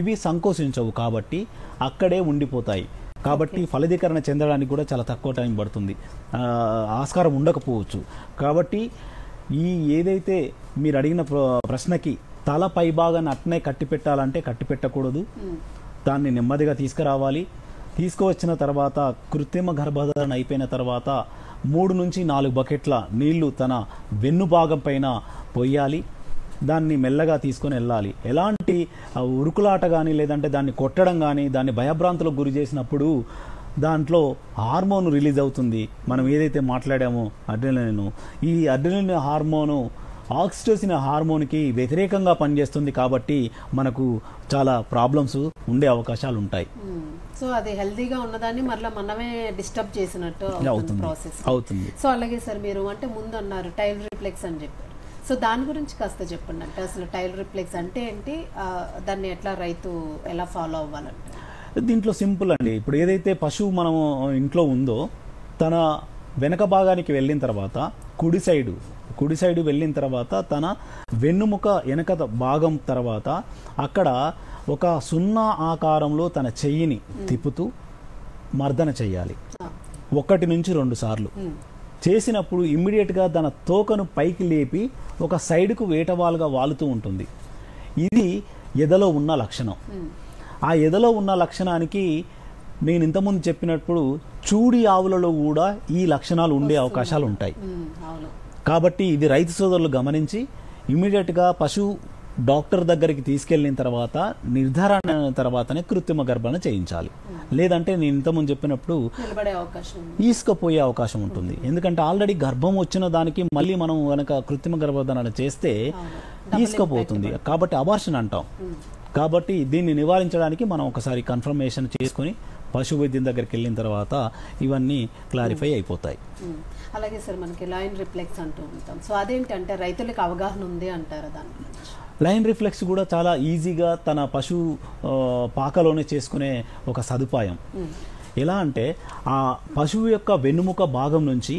ఇవి సంకోచించవు కాబట్టి అక్కడే ఉండిపోతాయి. కాబట్టి ఫలదీకరణ చెందడానికి కూడా చాలా తక్కువ టైం పడుతుంది, ఆస్కారం ఉండకపోవచ్చు. కాబట్టి ఏదైతే మీరు అడిగిన ప్రశ్నకి తల పై భాగాన్ని అట్నే కట్టిపెట్టాలంటే కట్టిపెట్టకూడదు. దాన్ని నెమ్మదిగా తీసుకురావాలి. తీసుకువచ్చిన తర్వాత కృత్రిమ గర్భధారణ అయిపోయిన తర్వాత 3-4 బకెట్ల నీళ్లు తన వెన్ను భాగం పైన పోయాలి. దాన్ని మెల్లగా తీసుకొని వెళ్ళాలి. ఎలాంటి ఉరుకులాట కానీ లేదంటే దాన్ని కొట్టడం కానీ దాన్ని భయభ్రాంతులకు గురి చేసినప్పుడు దాంట్లో హార్మోన్ రిలీజ్ అవుతుంది. మనం ఏదైతే మాట్లాడామో అడ్రినలిన్, ఈ అడ్రినలిన్ హార్మోను ఆక్సిటోసిన్ హార్మోన్కి వ్యతిరేకంగా పనిచేస్తుంది. కాబట్టి మనకు చాలా ప్రాబ్లమ్స్ ఉండే అవకాశాలు ఉంటాయి.
సో అది హెల్తీగా ఉన్నదాన్ని మళ్ళీ మనమే డిస్టర్బ్ చేసినట్టు
అవుతుంది.
సో అలాగే సార్ మీరు అంటే ముందు అన్నారు టైల్ రిఫ్లెక్స్ అని చెప్పారు. సో దాని గురించి కాస్త చెప్పండి. అంటే అసలు టైల్ రిఫ్లెక్స్ అంటే ఏంటి, దాన్ని ఎట్లా రైతు ఎలా ఫాలో అవ్వాలంటే?
దీంట్లో సింపుల్ అండి. ఇప్పుడు ఏదైతే పశువు మనము ఇంట్లో ఉందో తన వెనక భాగానికి వెళ్ళిన తర్వాత కుడి సైడు వెళ్ళిన తర్వాత తన వెన్నుముక వెనక భాగం తర్వాత అక్కడ ఒక 0 ఆకారంలో తన చెయ్యిని తిప్పుతూ మర్దన చెయ్యాలి 1-2 సార్లు. చేసినప్పుడు ఇమ్మీడియట్గా తన తోకను పైకి లేపి ఒక సైడ్కు వేటవాలుగా వాలుతూ ఉంటుంది. ఇది ఎదలో ఉన్న లక్షణం. ఆ ఎదలో ఉన్న లక్షణానికి నేను ఇంతకుముందు చెప్పినప్పుడు చూడి ఆవులలో కూడా ఈ లక్షణాలు ఉండే అవకాశాలు ఉంటాయి. కాబట్టి ఇది రైతు సోదరులు గమనించి ఇమ్మీడియట్గా పశువు డాక్టర్ దగ్గరికి తీసుకెళ్లిన తర్వాత నిర్ధారణ తర్వాతనే కృత్రిమ గర్భధారణ చేయించాలి. లేదంటే నేను ఇంతకుముందు చెప్పినప్పుడు ఈసుకపోయే అవకాశం ఉంటుంది. ఎందుకంటే ఆల్రెడీ గర్భం వచ్చిన దానికి మళ్ళీ మనం కనుక కృత్రిమ గర్భధారణ చేస్తే ఈసుకపోతుంది. కాబట్టి అబార్షన్ అంటాం. కాబట్టి దీన్ని నివారించడానికి మనం ఒకసారి కన్ఫర్మేషన్ చేసుకుని పశు వైద్యం దగ్గరికి వెళ్ళిన తర్వాత ఇవన్నీ క్లారిఫై అయిపోతాయి.
అలాగే సార్ మనకి లైన్ రిఫ్లెక్స్ అంటూ ఉంటాం. సో అదేంటంటే రైతులకు అవగాహన ఉంది అంటారా దాని గురించి?
లైన్ రిఫ్లెక్స్ కూడా చాలా ఈజీగా తన పశువు పాకలోనే చేసుకునే ఒక సదుపాయం. ఎలా అంటే ఆ పశువు యొక్క వెన్నుముక భాగం నుంచి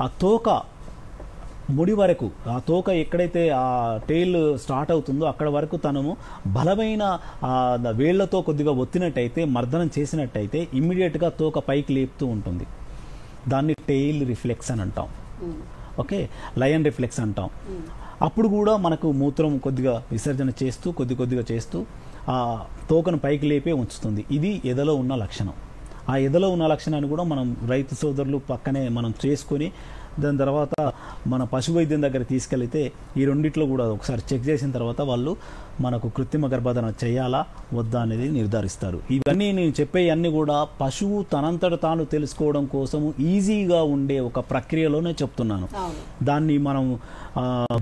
ఆ తోక ముడి వరకు, ఆ తోక ఎక్కడైతే ఆ టెయిల్ స్టార్ట్ అవుతుందో అక్కడ వరకు తనము బలమైన వేళ్లతో కొద్దిగా ఒత్తినట్టయితే, మర్దనం చేసినట్టయితే ఇమ్మీడియట్గా తోక పైకి లేపుతూ ఉంటుంది. దాన్ని టెయిల్ రిఫ్లెక్స్ అని అంటాం. ఓకే, లయన్ రిఫ్లెక్స్ అంటాం. అప్పుడు కూడా మనకు మూత్రం కొద్దిగా విసర్జన చేస్తూ కొద్దిగా చేస్తూ ఆ తోకను పైకి లేపే ఉంచుతుంది. ఇది ఎదలో ఉన్న లక్షణం. ఆ ఎదలో ఉన్న లక్షణాన్ని కూడా మనం రైతు సోదరులు పక్కనే మనం చేసుకొని దాని తర్వాత మన పశు వైద్యం దగ్గర తీసుకెళ్తే ఈ రెండిట్లో కూడా ఒకసారి చెక్ చేసిన తర్వాత వాళ్ళు మనకు కృత్రిమ గర్భధారణ చేయాలా వద్దా అనేది నిర్ధారిస్తారు. ఇవన్నీ నేను చెప్పేవన్నీ కూడా పశువు తనంతట తాను తెలుసుకోవడం కోసము ఈజీగా ఉండే ఒక ప్రక్రియలోనే చెప్తున్నాను. దాన్ని మనం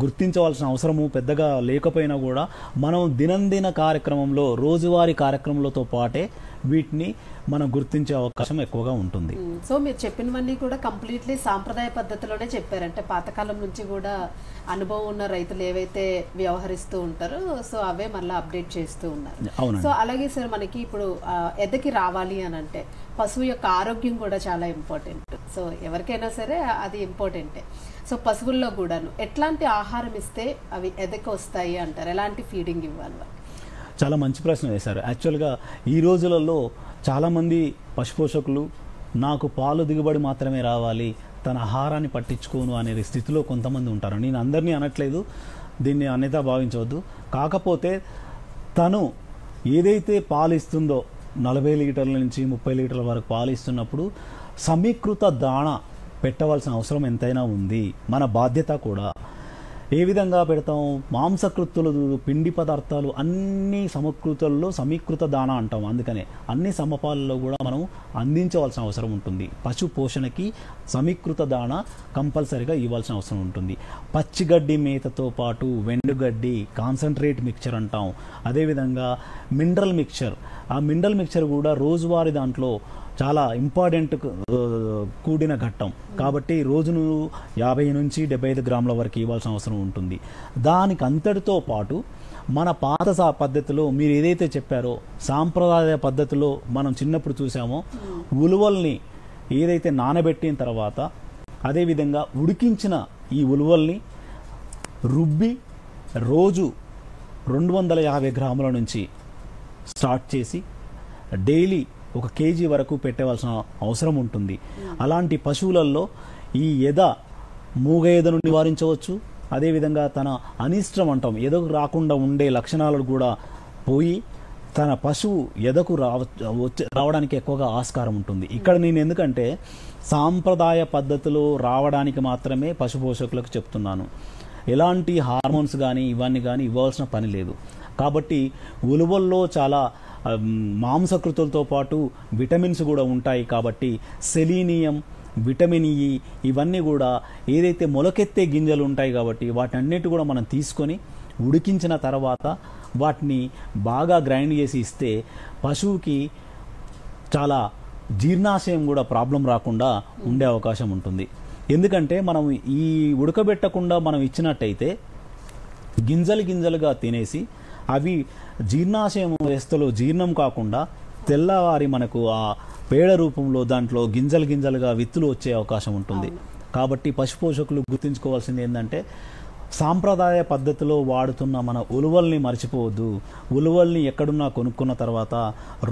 గుర్తించవలసిన అవసరము పెద్దగా లేకపోయినా కూడా మనం దినందిన కార్యక్రమంలో రోజువారీ కార్యక్రమంలోతో పాటే వీటిని మనం గుర్తించే అవకాశం ఎక్కువగా ఉంటుంది.
సో మీరు చెప్పినవన్నీ కూడా కంప్లీట్లీ సాంప్రదాయ పద్ధతిలోనే చెప్పారంటే పాతకాలం నుంచి కూడా అనుభవం ఉన్న రైతులు ఏవైతే వ్యవహరిస్తూ ఉంటారో సో అవే మళ్ళీ అప్డేట్ చేస్తూ ఉన్నారు. సో అలాగే సార్ మనకి ఇప్పుడు ఎదకి రావాలి అని అంటే పశువు యొక్క ఆరోగ్యం కూడా చాలా ఇంపార్టెంట్. సో ఎవరికైనా సరే అది ఇంపార్టెంటే. సో పశువుల్లో కూడాను ఎట్లాంటి ఆహారం ఇస్తే అవి ఎదకి వస్తాయి అంటారు, ఎలాంటి ఫీడింగ్ ఇవ్వాలి?
చాలా మంచి ప్రశ్న వేశారు. యాక్చువల్గా ఈ రోజులలో చాలామంది పశుపోషకులు నాకు పాలు దిగుబడి మాత్రమే రావాలి, తన ఆహారాన్ని పట్టించుకోను అనే స్థితిలో కొంతమంది ఉంటారు. నేను అందరినీ అనట్లేదు, దీన్ని అన్యతా భావించవద్దు. కాకపోతే తను ఏదైతే పాలు ఇస్తుందో 40 లీటర్ల నుంచి 30 లీటర్ల వరకు పాలు ఇస్తున్నప్పుడు సమీకృత దాణా పెట్టవలసిన అవసరం ఎంతైనా ఉంది. మన బాధ్యత కూడా. ఏ విధంగా పెడతాం? మాంసకృత్తులు, పిండి పదార్థాలు అన్ని సమకృతుల్లో సమీకృత దాణా అంటాం. అందుకనే అన్ని సమపాలలో కూడా మనం అందించవలసిన అవసరం ఉంటుంది. పశు పోషణకి సమీకృత దాణా కంపల్సరీగా ఇవ్వాల్సిన అవసరం ఉంటుంది. పచ్చిగడ్డి మేతతో పాటు వెండుగడ్డి, కాన్సన్ట్రేట్ మిక్చర్ అంటాం. అదేవిధంగా మినరల్ మిక్చర్. ఆ మినరల్ మిక్చర్ కూడా రోజువారీ దాంట్లో చాలా ఇంపార్టెంట్ కూడిన ఘట్టం కాబట్టి రోజును 50 నుంచి 75 గ్రాముల వరకు ఇవ్వాల్సిన అవసరం ఉంటుంది. దానికి అంతటితో పాటు మన పాత పద్ధతిలో మీరు ఏదైతే చెప్పారో సాంప్రదాయ పద్ధతిలో మనం చిన్నప్పుడు చూసామో ఉలువల్ని ఏదైతే నానబెట్టిన తర్వాత అదేవిధంగా ఉడికించిన ఈ ఉలువల్ని రుబ్బి రోజు 250 గ్రాముల నుంచి స్టార్ట్ చేసి డైలీ 1 కేజీ వరకు పెట్టవలసిన అవసరం ఉంటుంది. అలాంటి పశువులలో ఈ మూగ ఎదను నివారించవచ్చు. అదేవిధంగా తన అనిష్టం అంటాం ఎదకు రాకుండా ఉండే లక్షణాలు కూడా పోయి తన పశువు ఎదకు రావడానికి ఎక్కువగా ఆస్కారం ఉంటుంది. ఇక్కడ నేను ఎందుకంటే సాంప్రదాయ పద్ధతిలో రావడానికి మాత్రమే పశు పోషకులకు చెప్తున్నాను. ఎలాంటి హార్మోన్స్ కానీ ఇవన్నీ కానీ ఇవ్వాల్సిన పని లేదు. కాబట్టి ఉలువల్లో చాలా మాంసకృతులతో పాటు విటమిన్స్ కూడా ఉంటాయి. కాబట్టి సెలీనియం, విటమిన్ ఇ ఇవన్నీ కూడా ఏదైతే మొలకెత్తే గింజలు ఉంటాయి కాబట్టి వాటన్నిటి కూడా మనం తీసుకొని ఉడికించిన తర్వాత వాటిని బాగా గ్రైండ్ చేసి ఇస్తే పశువుకి చాలా జీర్ణాశయం కూడా ప్రాబ్లం రాకుండా ఉండే అవకాశం ఉంటుంది. ఎందుకంటే మనం ఈ ఉడకబెట్టకుండా మనం ఇచ్చినట్టయితే గింజలుగా తినేసి అవి జీర్ణాశయం వ్యవస్థలో జీర్ణం కాకుండా తెల్లవారి మనకు ఆ పేడ రూపంలో దాంట్లో గింజలుగా విత్తులు వచ్చే అవకాశం ఉంటుంది. కాబట్టి పశుపోషకులు గుర్తుంచుకోవాల్సింది ఏంటంటే సాంప్రదాయ పద్ధతిలో వాడుతున్న మన ఉలువల్ని మర్చిపోవద్దు. ఉలువల్ని ఎక్కడున్నా కొనుక్కున్న తర్వాత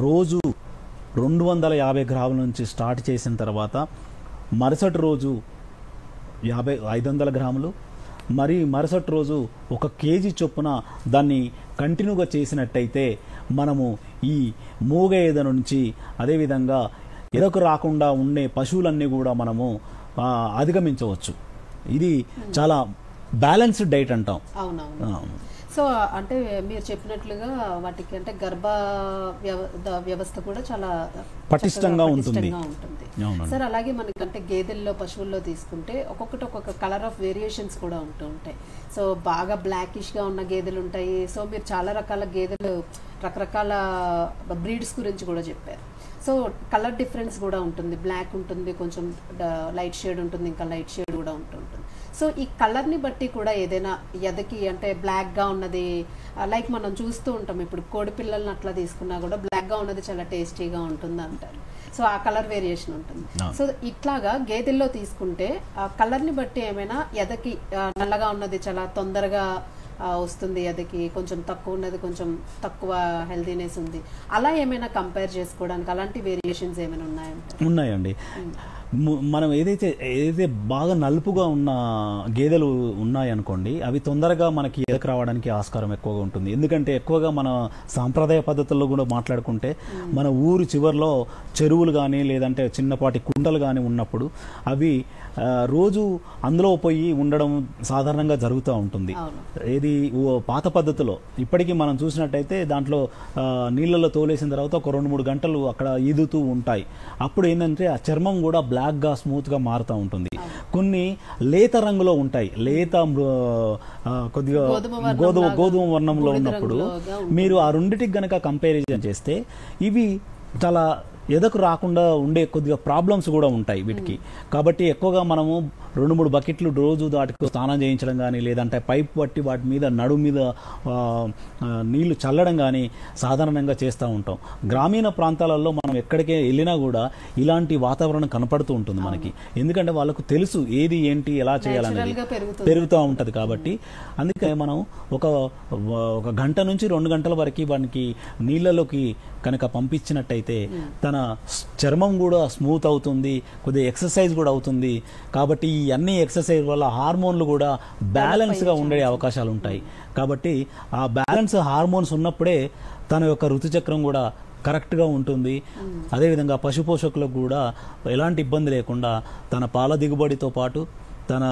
రోజు 250 గ్రాముల నుంచి స్టార్ట్ చేసిన తర్వాత మరుసటి రోజు 500 గ్రాములు, మరి మరుసటి రోజు 1 కేజీ చొప్పున దాన్ని కంటిన్యూగా చేసినట్టయితే మనము ఈ మూగ ఎద నుంచి అదేవిధంగా ఎదకు రాకుండా ఉండే పశువులన్నీ కూడా మనము అధిగమించవచ్చు. ఇది చాలా బ్యాలెన్స్డ్ డైట్ అంటాం.
సో అంటే మీరు చెప్పినట్లుగా వాటికి అంటే గర్భ వ్యవస్థ కూడా చాలా
పటిష్టంగా ఉంటుంది
సార్. అలాగే మనకి అంటే గేదెల్లో పశువుల్లో తీసుకుంటే ఒక్కొక్క కలర్ ఆఫ్ వేరియేషన్స్ కూడా ఉంటూ ఉంటాయి. సో బాగా బ్లాకిష్ గా ఉన్న గేదెలు ఉంటాయి. సో మీరు చాలా రకాల గేదెలు రకరకాల బ్రీడ్స్ గురించి కూడా చెప్పారు. సో కలర్ డిఫరెన్స్ కూడా ఉంటుంది. బ్లాక్ ఉంటుంది, కొంచెం లైట్ షేడ్ ఉంటుంది, ఇంకా లైట్ షేడ్ కూడా ఉంటుంది. సో ఈ కలర్ని బట్టి కూడా ఏదైనా ఎదకి అంటే బ్లాక్గా ఉన్నది లైక్ మనం చూస్తూ ఉంటాం. ఇప్పుడు కోడి పిల్లల్ని అట్లా తీసుకున్నా కూడా బ్లాక్గా ఉన్నది చాలా టేస్టీగా ఉంటుంది అంటారు. సో ఆ కలర్ వేరియేషన్ ఉంటుంది. సో ఇట్లాగా గేదెల్లో తీసుకుంటే ఆ కలర్ని బట్టి ఏమైనా ఎదకి నల్లగా ఉన్నది చాలా తొందరగా వస్తుంది, ఎదకి కొంచెం తక్కువ ఉన్నది కొంచెం తక్కువ హెల్దీనెస్ ఉంది, అలా ఏమైనా కంపేర్ చేసుకోవడానికి అలాంటి వేరియేషన్స్ ఏమైనా ఉన్నాయండి?
ఉన్నాయండి. మనం ఏదైతే బాగా నలుపుగా ఉన్న గేదెలు ఉన్నాయనుకోండి, అవి తొందరగా మనకి ఎదకు రావడానికి ఆస్కారం ఎక్కువగా ఉంటుంది. ఎందుకంటే ఎక్కువగా మన సాంప్రదాయ పద్ధతుల్లో కూడా మాట్లాడుకుంటే మన ఊరు చివరిలో చెరువులు కానీ లేదంటే చిన్నపాటి కుంటలు కానీ ఉన్నప్పుడు అవి రోజు అందులో పోయి ఉండడం సాధారణంగా జరుగుతూ ఉంటుంది. ఇది పాత పద్ధతిలో ఇప్పటికీ మనం చూసినట్టయితే దాంట్లో నీళ్ళలో తోలేసిన తర్వాత ఒక 2-3 గంటలు అక్కడ ఈదుతూ ఉంటాయి. అప్పుడు ఏంటంటే ఆ చర్మం కూడా బ్లాక్గా స్మూత్గా మారుతూ ఉంటుంది. కొన్ని లేత రంగులో ఉంటాయి, లేత కొద్దిగా గోధుమ వర్ణంలో ఉన్నప్పుడు మీరు ఆ రెండిటికి గనక కంపారిజన్ చేస్తే ఇవి చాలా ఎదకు రాకుండా ఉండే కొద్దిగా ప్రాబ్లమ్స్ కూడా ఉంటాయి వీటికి. కాబట్టి ఎక్కువగా మనము 2-3 బకెట్లు రోజు వాటికి స్నానం చేయించడం కానీ లేదంటే పైప్ పట్టి వాటి మీద నడుము మీద నీళ్లు చల్లడం కానీ సాధారణంగా చేస్తూ ఉంటాం. గ్రామీణ ప్రాంతాలలో మనం ఎక్కడికే వెళ్ళినా కూడా ఇలాంటి వాతావరణం కనపడుతూ ఉంటుంది మనకి. ఎందుకంటే వాళ్ళకు తెలుసు ఏది ఏంటి ఎలా చేయాలనేది పెరుగుతూ ఉంటుంది. కాబట్టి అందుకే మనం ఒక గంట నుంచి 2 గంటల వరకు వానికి నీళ్ళలోకి కనుక పంపించినట్టయితే తన చర్మం కూడా స్మూత్ అవుతుంది, కొద్దిగా ఎక్సర్సైజ్ కూడా అవుతుంది. కాబట్టి ఈ అన్ని ఎక్సర్సైజ్ వల్ల హార్మోన్లు కూడా బ్యాలెన్స్గా ఉండే అవకాశాలు ఉంటాయి. కాబట్టి ఆ బ్యాలెన్స్ హార్మోన్స్ ఉన్నప్పుడే తన యొక్క ఋతుచక్రం కూడా కరెక్ట్గా ఉంటుంది. అదేవిధంగా పశుపోషకులకు కూడా ఎలాంటి ఇబ్బంది లేకుండా తన పాల దిగుబడితో పాటు తన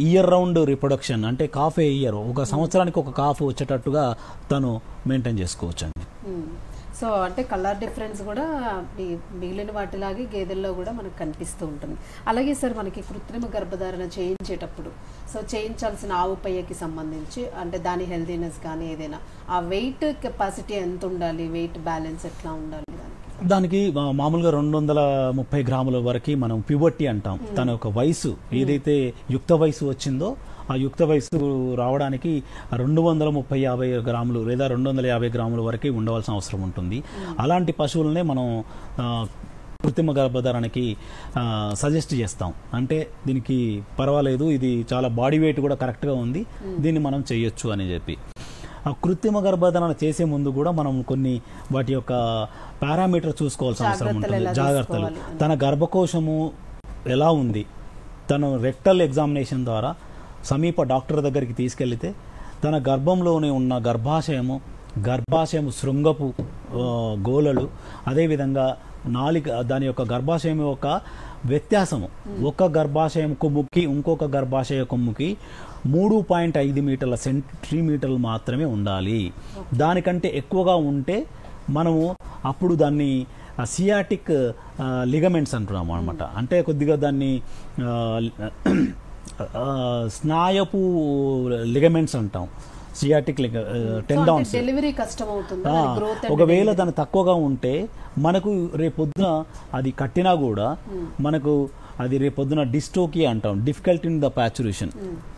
ఇయర్ రౌండ్ రిప్రొడక్షన్ అంటే కాఫ్ ఇయర్ ఒక సంవత్సరానికి ఒక కాఫ్ వచ్చేటట్టుగా తను మెయింటైన్ చేసుకోవచ్చు.
సో అంటే కలర్ డిఫరెన్స్ కూడా మిగిలిన వాటిలాగే గేదెల్లో కూడా మనకు కనిపిస్తూ ఉంటుంది. అలాగే సార్ మనకి కృత్రిమ గర్భధారణ చేయించేటప్పుడు చేయించాల్సిన ఆవు పెయ్యకి సంబంధించి అంటే దాని హెల్దీనెస్ కానీ ఏదైనా ఆ వెయిట్ కెపాసిటీ ఎంత ఉండాలి, వెయిట్ బ్యాలెన్స్ ఎట్లా ఉండాలి?
దానికి మామూలుగా 230 గ్రాముల వరకు మనం ప్యూబర్టీ అంటాం. తన యొక్క వయసు ఏదైతే యుక్త వయసు వచ్చిందో ఆ యుక్త వయసు రావడానికి 250 గ్రాములు లేదా 250 గ్రాముల వరకు ఉండవలసిన అవసరం ఉంటుంది. అలాంటి పశువులనే మనం కృత్రిమ గర్భధారణకి సజెస్ట్ చేస్తాం. అంటే దీనికి పర్వాలేదు, ఇది చాలా బాడీ వెయిట్ కూడా కరెక్ట్గా ఉంది, దీన్ని మనం చేయొచ్చు అని చెప్పి. ఆ కృత్రిమ గర్భధారణ చేసే ముందు కూడా మనం కొన్ని వాటి యొక్క పారామీటర్ చూసుకోవాల్సిన అవసరం ఉంటుంది, జాగ్రత్తలు. తన గర్భకోశము ఎలా ఉంది, తను రెక్టల్ ఎగ్జామినేషన్ ద్వారా సమీప డాక్టర్ దగ్గరికి తీసుకెళ్తే తన గర్భంలోనే ఉన్న గర్భాశయము శృంగపు గోళలు, అదేవిధంగా దాని యొక్క గర్భాశయం యొక్క వ్యత్యాసము ఒక గర్భాశయం కొమ్ముకి ఇంకొక గర్భాశయ కొమ్ముకి 3.5 మీటర్ల సెంటీమీటర్లు మాత్రమే ఉండాలి. దానికంటే ఎక్కువగా ఉంటే మనము అప్పుడు దాన్ని సియాటిక్ లిగమెంట్స్ అంటున్నాము అనమాట. అంటే కొద్దిగా దాన్ని స్నాయపు లిగమెంట్స్ అంటాం, సియాటిక్ టెండాన్స్. ఒకవేళ దాని తక్కువగా ఉంటే మనకు రేపొద్దున అది కట్టినా కూడా మనకు అది రేపొద్దున డిస్టోకియా అంటాం, డిఫికల్ట్ ఇన్ ద ప్యాచురేషన్.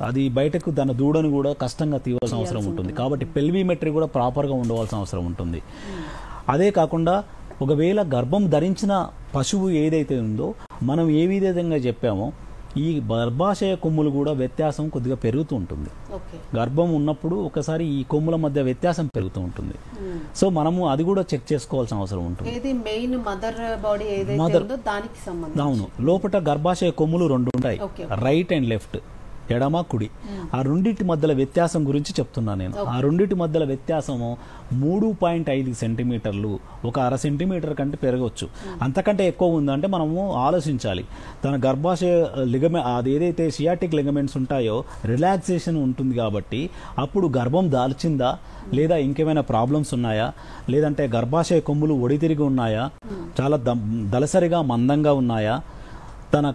అది బయటకు దాని దూడను కూడా కష్టంగా తీయవలసిన అవసరం ఉంటుంది. కాబట్టి పెల్విమెట్రీ కూడా ప్రాపర్గా ఉండవలసిన అవసరం ఉంటుంది. అదే కాకుండా ఒకవేళ గర్భం ధరించిన పశువు ఏదైతే ఉందో మనం ఏ విధంగా చెప్పామో ఈ గర్భాశయ కొమ్ములు కూడా వ్యత్యాసం కొద్దిగా పెరుగుతూ ఉంటుంది. గర్భం ఉన్నప్పుడు ఒకసారి ఈ కొమ్ముల మధ్య వ్యత్యాసం పెరుగుతూ ఉంటుంది. సో మనము అది కూడా చెక్ చేసుకోవాల్సిన అవసరం ఉంటుంది. అవును, లోపల గర్భాశయ కొమ్ములు 2 ఉంటాయి, రైట్ అండ్ లెఫ్ట్, ఎడమ కుడి. ఆ రెండింటి మధ్యల వ్యత్యాసం గురించి చెప్తున్నా నేను. ఆ రెండింటి మధ్యల వ్యత్యాసము 3.5 సెంటీమీటర్లు, ఒక 1/2 సెంటీమీటర్ కంటే పెరగవచ్చు. అంతకంటే ఎక్కువ ఉందంటే మనము ఆలోచించాలి. తన గర్భాశయ అది ఏదైతే సియాటిక్ లిగమెంట్స్ ఉంటాయో రిలాక్సేషన్ ఉంటుంది. కాబట్టి అప్పుడు గర్భం దాల్చిందా లేదా ఇంకేమైనా ప్రాబ్లమ్స్ ఉన్నాయా, లేదంటే గర్భాశయ కొమ్ములు ఒడితిరిగి ఉన్నాయా, చాలా దళసరిగా మందంగా ఉన్నాయా, తన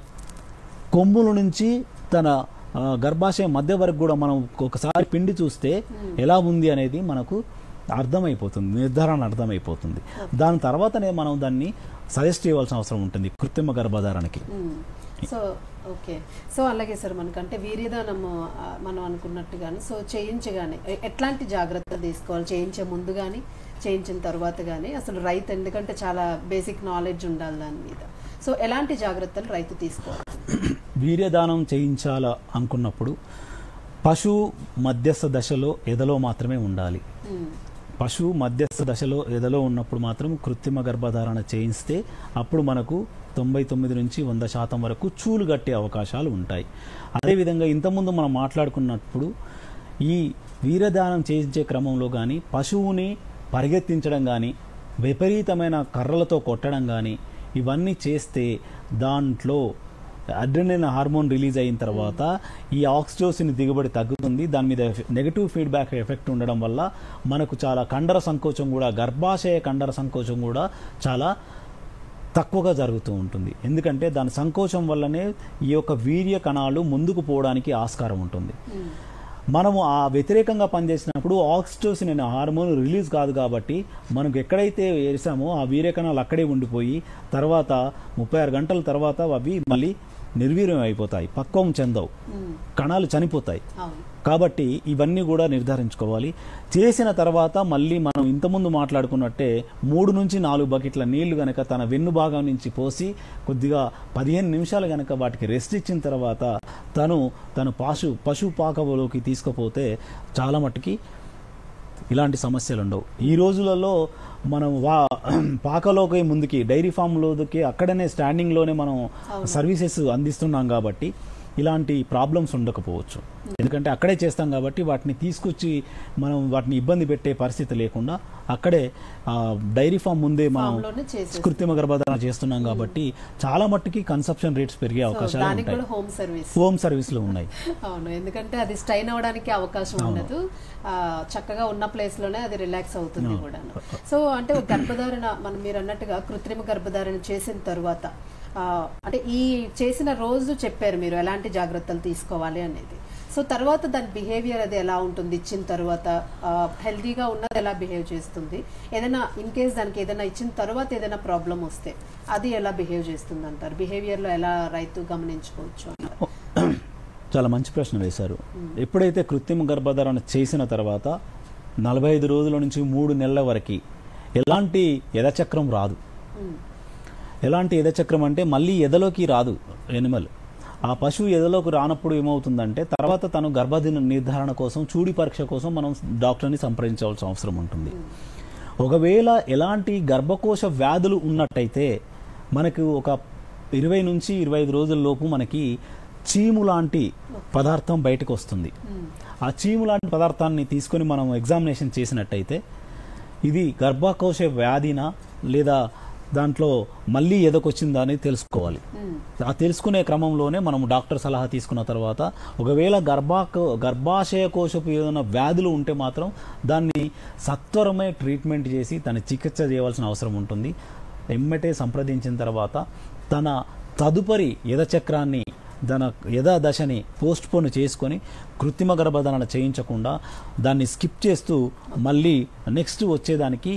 కొమ్ముల నుంచి తన గర్భాశయం మధ్య వరకు కూడా మనం ఒకసారి పిండి చూస్తే ఎలా ఉంది అనేది మనకు అర్థమైపోతుంది, నిర్ధారణ అర్థమైపోతుంది. దాని తర్వాతనే మనం దాన్ని సజెస్ట్ చేయవలసిన అవసరం ఉంటుంది కృత్రిమ గర్భధారణకి.
సో అలాగే సార్ మనకంటే వీర్యదానము మనం అనుకున్నట్టుగానే చేయించగానే ఎట్లాంటి జాగ్రత్తలు తీసుకోవాలి, చేయించే ముందు కానీ చేయించిన తర్వాత కానీ అసలు రైతు, ఎందుకంటే చాలా బేసిక్ నాలెడ్జ్ ఉండాలి దాని మీద. సో ఎలాంటి జాగ్రత్తలు రైతు తీసుకోవాలి?
వీర్యదానం చేయించాల అనుకున్నప్పుడు పశువు మధ్యస్థ దశలో ఎదలో మాత్రమే ఉండాలి. పశువు మధ్యస్థ దశలో ఎదలో ఉన్నప్పుడు మాత్రం కృత్రిమ గర్భధారణ చేయిస్తే అప్పుడు మనకు 99 నుంచి 100% వరకు చూలు కట్టే అవకాశాలు ఉంటాయి. అదేవిధంగా ఇంతకుముందు మనం మాట్లాడుకున్నప్పుడు ఈ వీర్యదానం చేయించే క్రమంలో కానీ పశువుని పరిగెత్తించడం కానీ విపరీతమైన కర్రలతో కొట్టడం కానీ ఇవన్నీ చేస్తే దాంట్లో అడ్రినలిన్ హార్మోన్ రిలీజ్ అయిన తర్వాత ఈ ఆక్సిటోసిన్ దిగుబడి తగ్గుతుంది. దాని మీద నెగటివ్ ఫీడ్బ్యాక్ ఎఫెక్ట్ ఉండడం వల్ల మనకు చాలా కండర సంకోచం కూడా, గర్భాశయ కండర సంకోచం కూడా చాలా తక్కువగా జరుగుతూ ఉంటుంది. ఎందుకంటే దాని సంకోచం వల్లనే ఈ యొక్క వీర్య కణాలు ముందుకు పోవడానికి ఆస్కారం ఉంటుంది. మనము ఆ వ్యతిరేకంగా పనిచేసినప్పుడు ఆక్సిటోసిన్ అనే హార్మోన్ రిలీజ్ కాదు కాబట్టి మనకు ఎక్కడైతే వేసామో ఆ వీర్య కణాలు అక్కడే ఉండిపోయి తర్వాత 36 గంటల తర్వాత అవి మళ్ళీ నిర్వీర్యం అయిపోతాయి, పక్వం చెందవు, కణాలు చనిపోతాయి. కాబట్టి ఇవన్నీ కూడా నిర్ధారించుకోవాలి. చేసిన తర్వాత మళ్ళీ మనం ఇంతకుముందు మాట్లాడుకున్నట్టే 3 నుంచి 4 బకెట్ల నీళ్లు గనక తన వెన్ను భాగం నుంచి పోసి కొద్దిగా 15 నిమిషాలు గనక వాటికి రెస్ట్ ఇచ్చిన తర్వాత తను పశు పాకలోకి తీసుకుపోతే చాలా మట్టుకి ఇలాంటి సమస్యలు ఉండవు. ఈ రోజులలో మనం పాకలోకి ముందుకి డైరీ ఫామ్లోకి అక్కడనే స్టాండింగ్లోనే మనం సర్వీసెస్ అందిస్తున్నాం కాబట్టి ఇలాంటి ప్రాబ్లమ్స్ ఉండకపోవచ్చు. ఎందుకంటే అక్కడే చేస్తాం కాబట్టి వాటిని తీసుకొచ్చి మనం వాటిని ఇబ్బంది పెట్టే పరిస్థితి లేకుండా అక్కడే డైరీ ఫామ్ ముందే మనం కృత్రిమ గర్భధారణ చేస్తున్నాం కాబట్టి చాలా మట్టుకి కన్సప్షన్ రేట్స్ పెరిగే అవకాశాలు ఉంటాయి. హోమ్ సర్వీస్ లో ఉన్నాయి.
అవును, ఎందుకంటే అది స్ట్రైన్ అవడానికి అవకాశం ఉండదు, చక్కగా ఉన్న ప్లేస్ లోనే అది రిలాక్స్ అవుతుంది కూడా. సో అంటే గర్భధారణ మనం మీరు అన్నట్టుగా కృత్రిమ గర్భధారణ చేసిన తర్వాత అంటే ఈ చేసిన రోజు చెప్పారు మీరు ఎలాంటి జాగ్రత్తలు తీసుకోవాలి అనేది. సో తర్వాత దాని బిహేవియర్ అది ఎలా ఉంటుంది, ఇచ్చిన తర్వాత హెల్తీగా ఉన్నది ఎలా బిహేవ్ చేస్తుంది, ఏదైనా ఇన్ కేస్ దానికి ఏదైనా ఇచ్చిన తర్వాత ఏదైనా ప్రాబ్లం వస్తే అది ఎలా బిహేవ్ చేస్తుంది అంటారు, బిహేవియర్లో ఎలా రైతు గమనించుకోవచ్చు అంటారు?
చాలా మంచి ప్రశ్న వేశారు. ఎప్పుడైతే కృత్రిమ గర్భధారణ చేసిన తర్వాత 45 రోజుల నుంచి 3 నెలల వరకు ఎలాంటి ఎదచక్రం రాదు. ఎలాంటి ఎదచక్రం అంటే మళ్ళీ ఎదలోకి రాదు ఎనిమల్. ఆ పశువు ఎదలోకి రానప్పుడు ఏమవుతుందంటే తర్వాత తను గర్భధారణ నిర్ధారణ కోసం చూడి పరీక్ష కోసం మనం డాక్టర్ని సంప్రదించవలసిన అవసరం ఉంటుంది. ఒకవేళ ఎలాంటి గర్భకోశ వ్యాధులు ఉన్నట్టయితే మనకు ఒక 20 నుంచి 25 రోజుల లోపు మనకి చీము లాంటి పదార్థం బయటకు వస్తుంది. ఆ చీము లాంటి పదార్థాన్ని తీసుకొని మనం ఎగ్జామినేషన్ చేసినట్టయితే ఇది గర్భకోశ వ్యాధినా లేదా దాంట్లో మళ్ళీ ఎదకొచ్చిందా అనేది తెలుసుకోవాలి. ఆ తెలుసుకునే క్రమంలోనే మనం డాక్టర్ సలహా తీసుకున్న తర్వాత ఒకవేళ గర్భాశయ కోశపు ఏదైనా వ్యాధులు ఉంటే మాత్రం దాన్ని సత్వరమే ట్రీట్మెంట్ చేసి తన చికిత్స చేయవలసిన అవసరం ఉంటుంది. ఎమ్మటే సంప్రదించిన తర్వాత తన తదుపరి ఎదచక్రాన్ని తన యథా దశని పోస్ట్పోన్ చేసుకొని కృత్రిమ గర్భధారణ చేయించకుండా దాన్ని స్కిప్ చేస్తూ మళ్ళీ నెక్స్ట్ వచ్చేదానికి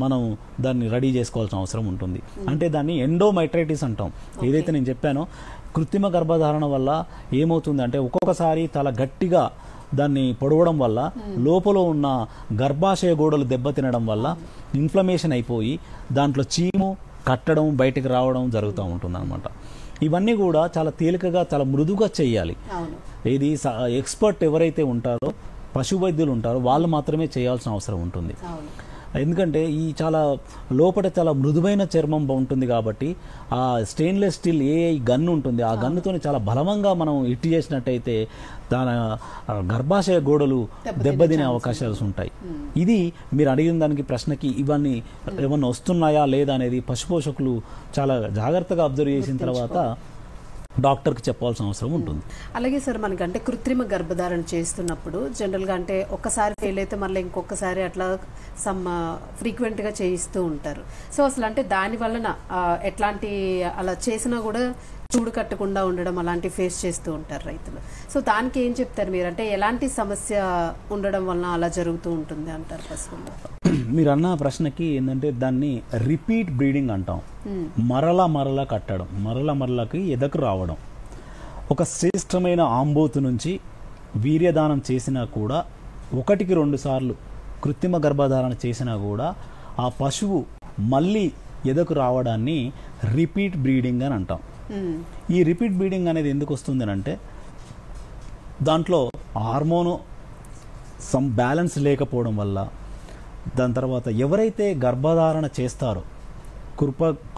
మనం దాన్ని రెడీ చేసుకోవాల్సిన అవసరం ఉంటుంది. అంటే దాన్ని ఎండోమెట్రైటిస్ అంటాం. ఏదైతే నేను చెప్పానో కృత్రిమ గర్భధారణ వల్ల ఏమవుతుందంటే ఒక్కొక్కసారి చాలా గట్టిగా దాన్ని పొడవడం వల్ల లోపల ఉన్న గర్భాశయ గోడలు దెబ్బతినడం వల్ల ఇన్ఫ్లమేషన్ అయిపోయి దాంట్లో చీము కట్టడం బయటకు రావడం జరుగుతూ ఉంటుంది అనమాట. ఇవన్నీ కూడా చాలా తేలికగా చాలా మృదుగా చేయాలి. ఇది ఎక్స్పర్ట్ ఎవరైతే ఉంటారో పశు వైద్యులు ఉంటారో వాళ్ళు మాత్రమే చేయాల్సిన అవసరం ఉంటుంది. ఎందుకంటే ఈ చాలా లోపల చాలా మృదువైన చర్మం ఉంటుంది కాబట్టి ఆ స్టెయిన్లెస్ స్టీల్ గన్ను ఉంటుంది, ఆ గన్నుతో చాలా బలవంగా మనం ఇట్టి చేసినట్టయితే దాని గర్భాశయ గోడలు దెబ్బతినే అవకాశాలు ఉంటాయి. ఇది మీరు అడిగిన దానికి ప్రశ్నకి ఇవన్నీ ఏమన్నా వస్తున్నాయా లేదా అనేది పశుపోషకులు చాలా జాగ్రత్తగా అబ్జర్వ్ చేసిన తర్వాత డాక్టర్కి చెప్పాల్సిన అవసరం ఉంటుంది.
అలాగే సార్ మనకంటే కృత్రిమ గర్భధారణ చేస్తున్నప్పుడు జనరల్గా అంటే ఒక్కసారి ఫెయిల్ అయితే మళ్ళీ ఇంకొకసారి అట్లా ఫ్రీక్వెంట్గా చేయిస్తూ ఉంటారు. సో అసలు అంటే దాని వలన ఎట్లాంటి అలా చేసినా కూడా చూడు కట్టకుండా ఉండడం అలాంటి ఫేస్ చేస్తూ ఉంటారు రైతులు. సో దానికి ఏం చెప్తారు మీరు, అంటే ఎలాంటి సమస్య ఉండడం వలన అలా జరుగుతూ ఉంటుంది అంటారు పశువుల్లో?
మీరు అన్న ప్రశ్నకి ఏంటంటే దాన్ని రిపీట్ బ్రీడింగ్ అంటాం. మరలా కట్టడం, మరలకి ఎదకు రావడం. ఒక శ్రేష్టమైన ఆంబోతు నుంచి వీర్యదానం చేసినా కూడా 1కి 2 సార్లు కృత్రిమ గర్భధారణ చేసినా కూడా ఆ పశువు మళ్ళీ ఎదకు రావడాన్ని రిపీట్ బ్రీడింగ్ అని అంటాం. ఈ రిపీట్ బ్రీడింగ్ అనేది ఎందుకు వస్తుంది అంటే దాంట్లో హార్మోను బ్యాలెన్స్ లేకపోవడం వల్ల దాని తర్వాత ఎవరైతే గర్భధారణ చేస్తారో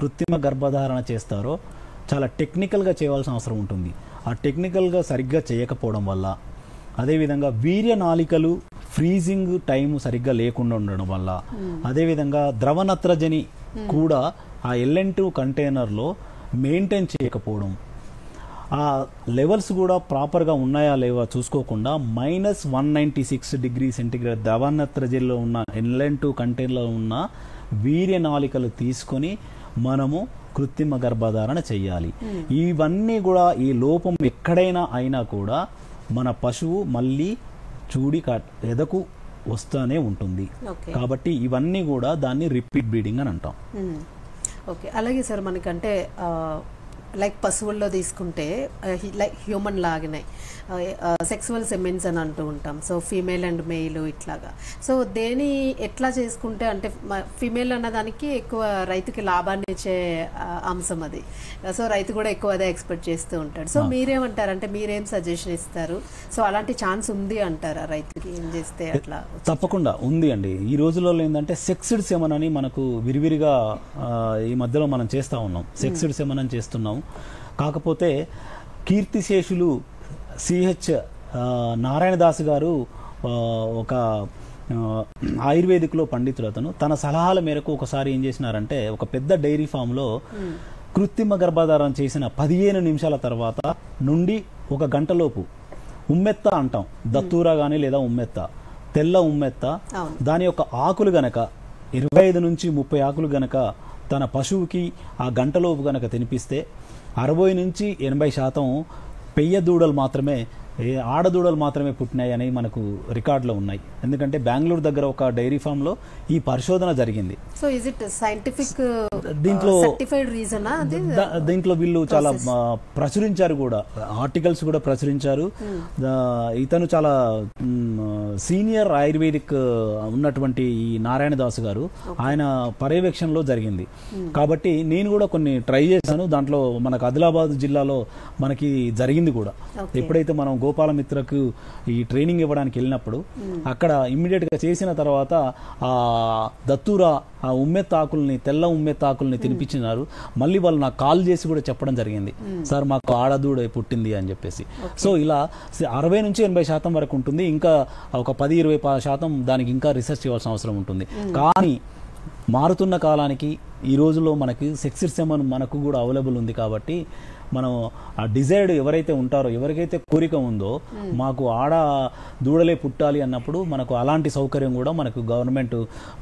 కృత్రిమ గర్భధారణ చేస్తారో చాలా టెక్నికల్గా చేయవలసిన అవసరం ఉంటుంది. ఆ టెక్నికల్గా సరిగ్గా చేయకపోవడం వల్ల, అదేవిధంగా వీర్య నాళికలు ఫ్రీజింగ్ టైం సరిగ్గా లేకుండా ఉండడం వల్ల, అదేవిధంగా ద్రవ నత్రజని కూడా ఆ LN2 కంటైనర్లో మెయింటైన్ చేయకపోవడం, ఆ లెవెల్స్ కూడా ప్రాపర్గా ఉన్నాయా లేవా చూసుకోకుండా -196 డిగ్రీ సెంటీగ్రేడ్ ద్రవ నత్రజనిలో ఉన్న LN2 కంటైనర్లో ఉన్న వీర్య నాళికలు తీసుకొని మనము కృత్రిమ గర్భధారణ చెయ్యాలి. ఇవన్నీ కూడా ఈ లోపం ఎక్కడైనా అయినా కూడా మన పశువు మళ్ళీ చూడి ఎదకు వస్తూనే ఉంటుంది. కాబట్టి ఇవన్నీ కూడా దాన్ని రిపీట్ బ్రీడింగ్ అని అంటాం.
ఓకే, అలాగే సార్ మనకంటే లైక్ పశువుల్లో తీసుకుంటే లైక్ హ్యూమన్ లాగానే సెక్సువల్ సెమెన్స్ అని అంటూ ఉంటాం. సో ఫీమేల్ అండ్ మెయిల్ ఇట్లాగా. సో దేని ఎట్లా చేసుకుంటే అంటే ఫీమేల్ అన్నదానికి ఎక్కువ రైతుకి లాభాన్ని ఇచ్చే అంశం అది. సో రైతు కూడా ఎక్కువ అదే ఎక్స్పెక్ట్ చేస్తూ ఉంటాడు. సో మీరేమంటారు, అంటే మీరేం సజెషన్ ఇస్తారు? సో అలాంటి ఛాన్స్ ఉంది అంటారా రైతుకి ఏం చేస్తే అట్లా?
తప్పకుండా ఉంది అండి. ఈ రోజులలో ఏంటంటే సెక్స్డ్ సెమన్ అని మనకు విరివిరిగా ఈ మధ్యలో మనం చేస్తూ ఉన్నాం. సెక్స్డ్ సెమన్ అని చేస్తున్నాం. కాకపోతే కీర్తిశేషులు CH నారాయణదాస్ గారు ఒక ఆయుర్వేదిక్లో పండితుడు. అతను తన సలహాల మేరకు ఒకసారి ఏం చేసినారంటే ఒక పెద్ద డైరీ ఫామ్లో కృత్రిమ గర్భధారణ చేసిన 15 నిమిషాల తర్వాత నుండి 1 గంటలోపు ఉమ్మెత్త అంటాం, దత్తూరా కానీ లేదా ఉమ్మెత్త, తెల్ల ఉమ్మెత్త, దాని యొక్క ఆకులు గనక 25 నుంచి 30 ఆకులు గనక తన పశువుకి ఆ గంటలోపు గనక తినిపిస్తే 60 నుంచి 80% పెయ్య దూడలు మాత్రమే, ఆడదూడలు మాత్రమే పుట్టినాయి అని మనకు రికార్డులో ఉన్నాయి. ఎందుకంటే బెంగళూరు దగ్గర ఒక డైరీ ఫామ్ లో ఈ పరిశోధన జరిగింది.
సో ఇస్ ఇట్ సైంటిఫిక్
దీంట్లో
సర్టిఫైడ్ రీజనా?
దీంట్లో వీళ్ళు చాలా ప్రచురించారు కూడా, ఆర్టికల్స్ కూడా ప్రచురించారు. ఇతను చాలా సీనియర్ ఆయుర్వేదిక్ ఉన్నటువంటి ఈ నారాయణదాస్ గారు, ఆయన పర్యవేక్షణలో జరిగింది. కాబట్టి నేను కూడా కొన్ని ట్రై చేశాను. దాంట్లో మనకు ఆదిలాబాద్ జిల్లాలో మనకి జరిగింది కూడా. ఎప్పుడైతే మనం గోపాలమిత్రకు ఈ ట్రైనింగ్ ఇవ్వడానికి వెళ్ళినప్పుడు అక్కడ ఇమ్మీడియట్ గా చేసిన తర్వాత ఆ దత్తూరా ఆ ఉమ్మెత్తాకుల్ని, తెల్ల ఉమ్మెత్తాకుల్ని తినిపించినారు. మళ్ళీ వాళ్ళు నాకు కాల్ చేసి కూడా చెప్పడం జరిగింది, సార్ మాకు ఆడదూడ పుట్టింది అని చెప్పేసి. సో ఇలా 60 నుంచి 80% వరకు ఉంటుంది. ఇంకా ఒక 10-20% దానికి ఇంకా రీసెర్చ్ చేయాల్సిన అవసరం ఉంటుంది. కానీ మారుతున్న కాలానికి ఈ రోజులో మనకి సెక్స్డ్ సెమన్ మనకు కూడా అవైలబుల్ ఉంది. కాబట్టి మనం ఆ డిజైర్డ్ ఎవరైతే ఉంటారో, ఎవరికైతే కోరిక ఉందో మాకు ఆడ దూడలే పుట్టాలి అన్నప్పుడు మనకు అలాంటి సౌకర్యం కూడా మనకు గవర్నమెంట్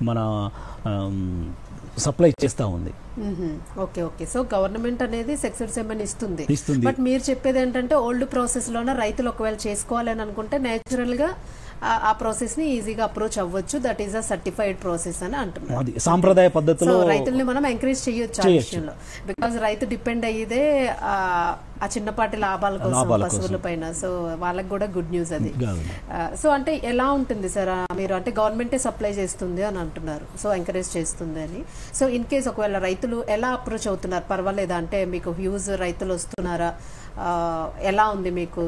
మన సప్లై చేస్తూ ఉంది.
Okay okay. సో గవర్నమెంట్ అనేది సెక్స్డ్ సెమెన్ ఇస్తుంది. బట్ మీరు చెప్పేది ఏంటంటే ఓల్డ్ ప్రాసెస్ లోనే రైతులు ఒకవేళ చేసుకోవాలని అనుకుంటే నేచురల్ గా ఆ ప్రాసెస్ ని ఈజీగా అప్రోచ్ అవ్వచ్చు. That is a certified process అని అంటున్నారు.
సాంప్రదాయ పద్ధతిలో
రైతుల్ని మనం ఎంకరేజ్ చేయొచ్చు ఆ విషయంలో. బికాస్ రైతు డిపెండ్ అయ్యేదే ఆ చిన్నపాటి లాభాల కోసం పశువుల పైన. సో వాళ్ళకి కూడా గుడ్ న్యూస్ అది. సో అంటే ఎలా ఉంటుంది సార్, మీరు అంటే గవర్నమెంటే సప్లై చేస్తుంది అని అంటున్నారు, సో ఎంకరేజ్ చేస్తుంది అని. సో ఇన్ కేస్ ఒకవేళ రైతులు ఎలా అప్రోచ్ అవుతున్నారు, పర్వాలేదా? అంటే మీకు హ్యూజ్ రైతులు వస్తున్నారా, ఎలా ఉంది మీకు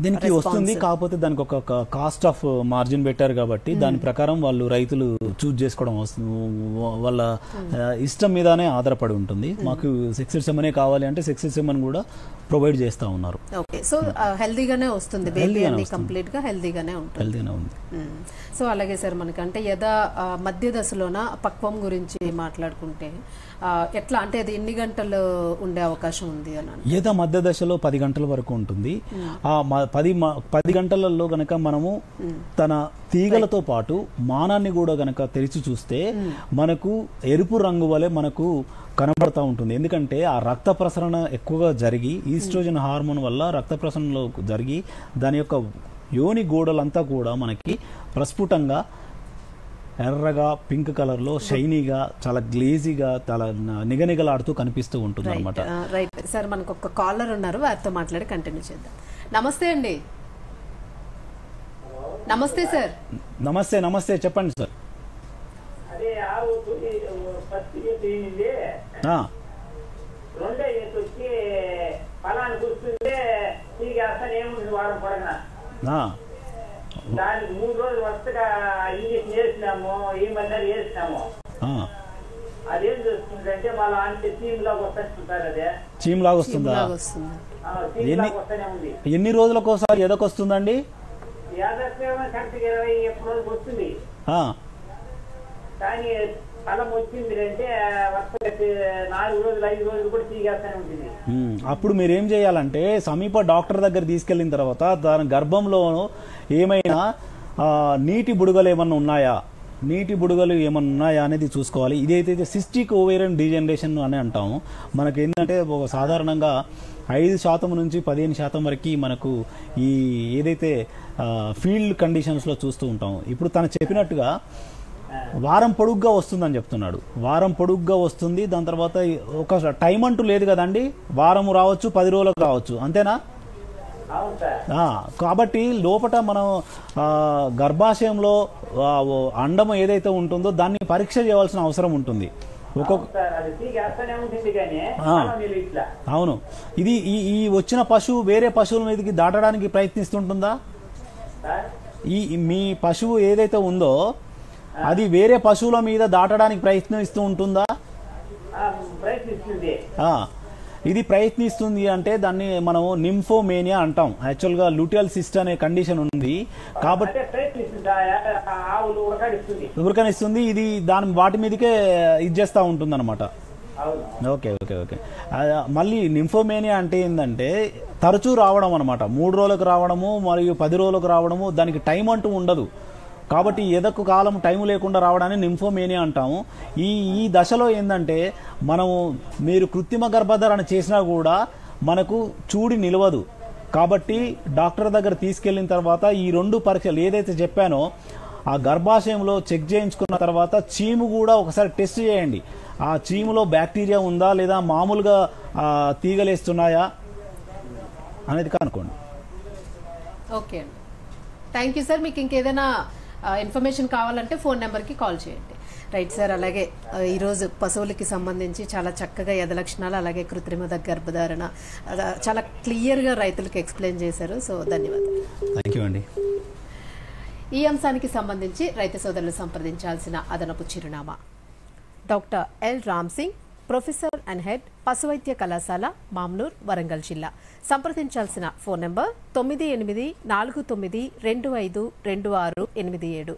దీనికి వస్తుంది? కాకపోతే దానికి ఒక కాస్ట్ ఆఫ్ మార్జిన్ పెట్టారు కాబట్టి దాని ప్రకారం వాళ్ళు రైతులు చూజ్ చేసుకోవడం వాళ్ళ ఇష్టం మీదనే ఆధారపడి ఉంటుంది. మాకు సెక్స్డ్ సెమనే కావాలి అంటే సెక్స్డ్ సెమన్ కూడా ప్రొవైడ్ చేస్తా ఉన్నారు.
ఓకే. సో హెల్దీగానే వస్తుంది, బేబీ అన్ని కంప్లీట్ గా హెల్దీగానే ఉంటుంది. సో అలాగే సార్ మనకంటే మధ్య దశలోన పక్వం గురించి మాట్లాడుకుంటే ఎట్లా, అంటే అది ఎన్ని గంటలు ఉండే అవకాశం ఉంది అని?
మధ్య దశలో 10 గంటల వరకు ఉంటుంది. ఆ 10 గంటలలో గనక మనము తన తీగలతో పాటు మానాన్ని కూడా గనక తెరిచి చూస్తే మనకు ఎరుపు రంగు వలె మనకు కనబడతా ఉంటుంది. ఎందుకంటే ఆ రక్త ప్రసరణ ఎక్కువగా జరిగి ఈస్ట్రోజన్ హార్మోన్ వల్ల రక్త ప్రసరణలో జరిగి దాని యొక్క యోని గోడలంతా కూడా మనకి ప్రస్ఫుటంగా ఎర్రగా పింక్ కలర్ లో షైనీగా చాలా గ్లేజీగా చాలా నిగనిగలాడుతూ కనిపిస్తూ ఉంటుంది అనమాట.
రైట్ సార్, మనకు ఒక కాలర్ ఉన్నారు, వారితో మాట్లాడి కంటిన్యూ చేద్దాం. నమస్తే అండి. నమస్తే సార్.
నమస్తే నమస్తే, చెప్పండి సార్.
దానికి 3 రోజులు వరుసగా ఇంజక్షన్ వేసినాము, ఏమన్నారు వేసినాము. అదేం చేస్తుందంటే మళ్ళీ అంటే చీమ్ లాగా వస్తుంటారు. అదే
చీమ్ లాగా వస్తుందా?
వస్తూనే ఉంది.
ఎన్ని రోజులకు ఒకసారి ఎదకొస్తుందండి?
కరెక్ట్గా 20 రోజులకు వస్తుంది. కానీ ఫలం వచ్చింది అంటే వరుసగా 4 రోజులు 5 రోజులు కూడా తీగేస్తూనే ఉంటుంది.
అప్పుడు మీరు ఏం చేయాలంటే సమీప డాక్టర్ దగ్గర తీసుకెళ్లిన తర్వాత దాని గర్భంలో ఏమైనా నీటి బుడగలు ఏమన్నా ఉన్నాయా, నీటి బుడగలు ఏమన్నా ఉన్నాయా అనేది చూసుకోవాలి. ఇదైతే సిస్టిక్ ఓవేరియన్ డీజనరేషన్ అని అంటాము. మనకి ఏంటంటే సాధారణంగా 5% నుంచి 15% వరకు మనకు ఈ ఏదైతే ఫీల్డ్ కండిషన్స్లో చూస్తూ ఉంటాము. ఇప్పుడు తను చెప్పినట్టుగా వారం పొడుగ్గా వస్తుందని చెప్తున్నాడు. వారం పొడుగ్గా వస్తుంది. దాని తర్వాత ఒక టైం అంటూ లేదు కదండి, వారం రావచ్చు, 10 రోజులకు రావచ్చు, అంతేనా? కాబట్టి లోపల మనం గర్భాశయంలో అండం ఏదైతే ఉంటుందో దాన్ని పరీక్ష చేయాల్సిన అవసరం ఉంటుంది. అవును. ఇది ఈ వచ్చిన పశువు వేరే పశువుల మీదకి దాటడానికి ప్రయత్నిస్తుంటుందా? మీ పశువు ఏదైతే ఉందో అది వేరే పశువుల మీద దాటడానికి ప్రయత్నిస్తూ ఉంటుందా? ఇది ప్రయత్నిస్తుంది అంటే దాన్ని మనం నింఫోమేనియా అంటాం. యాక్చువల్గా లూటియల్ సిస్ట్ అనే కండిషన్ ఉంది కాబట్టి ఉరకనిస్తుంది. ఇది వాటి మీదకే ఇది చేస్తూ ఉంటుంది అనమాట. Okay okay okay. మళ్ళీ నింఫోమేనియా అంటే ఏంటంటే తరచూ రావడం అనమాట. 3 రోజులకు రావడము మరియు 10 రోజులకు రావడము, దానికి టైం అంటూ ఉండదు. కాబట్టి ఎదకు కాలం టైం లేకుండా రావడాన్ని నింఫోమేనియా అంటాము. ఈ దశలో ఏంటంటే మీరు కృత్రిమ గర్భధారణ చేసినా కూడా మనకు చూడి నిలవదు. కాబట్టి డాక్టర్ దగ్గర తీసుకెళ్లిన తర్వాత ఈ 2 పరీక్షలు ఏదైతే చెప్పానో ఆ గర్భాశయంలో చెక్ చేయించుకున్న తర్వాత చీము కూడా ఒకసారి టెస్ట్ చేయండి. ఆ చీములో బ్యాక్టీరియా ఉందా లేదా మామూలుగా తీగలేస్తున్నాయా అనేది కనుక్కోండి.
ఓకే అండి, థ్యాంక్ యూ సార్. మీకు ఇంకేదైనా ఇన్ఫర్మేషన్ కావాలంటే ఫోన్ నెంబర్కి కాల్ చేయండి. Right sir. అలాగే ఈరోజు పశువులకి సంబంధించి చాలా చక్కగా యథలక్షణాలు అలాగే కృత్రిమ గర్భధారణ చాలా క్లియర్గా రైతులకు ఎక్స్ప్లెయిన్ చేశారు. సో ధన్యవాదాలు.
థ్యాంక్ యూ అండి.
ఈ అంశానికి సంబంధించి రైతు సోదరులు సంప్రదించాల్సిన అదనపు చిరునామా doctor L Ram Singh, professor and head పశువైద్య కళాశాల, మామ్నూర్, వరంగల్ జిల్లా. సంప్రదించాల్సిన ఫోన్ నెంబర్ 9849252687.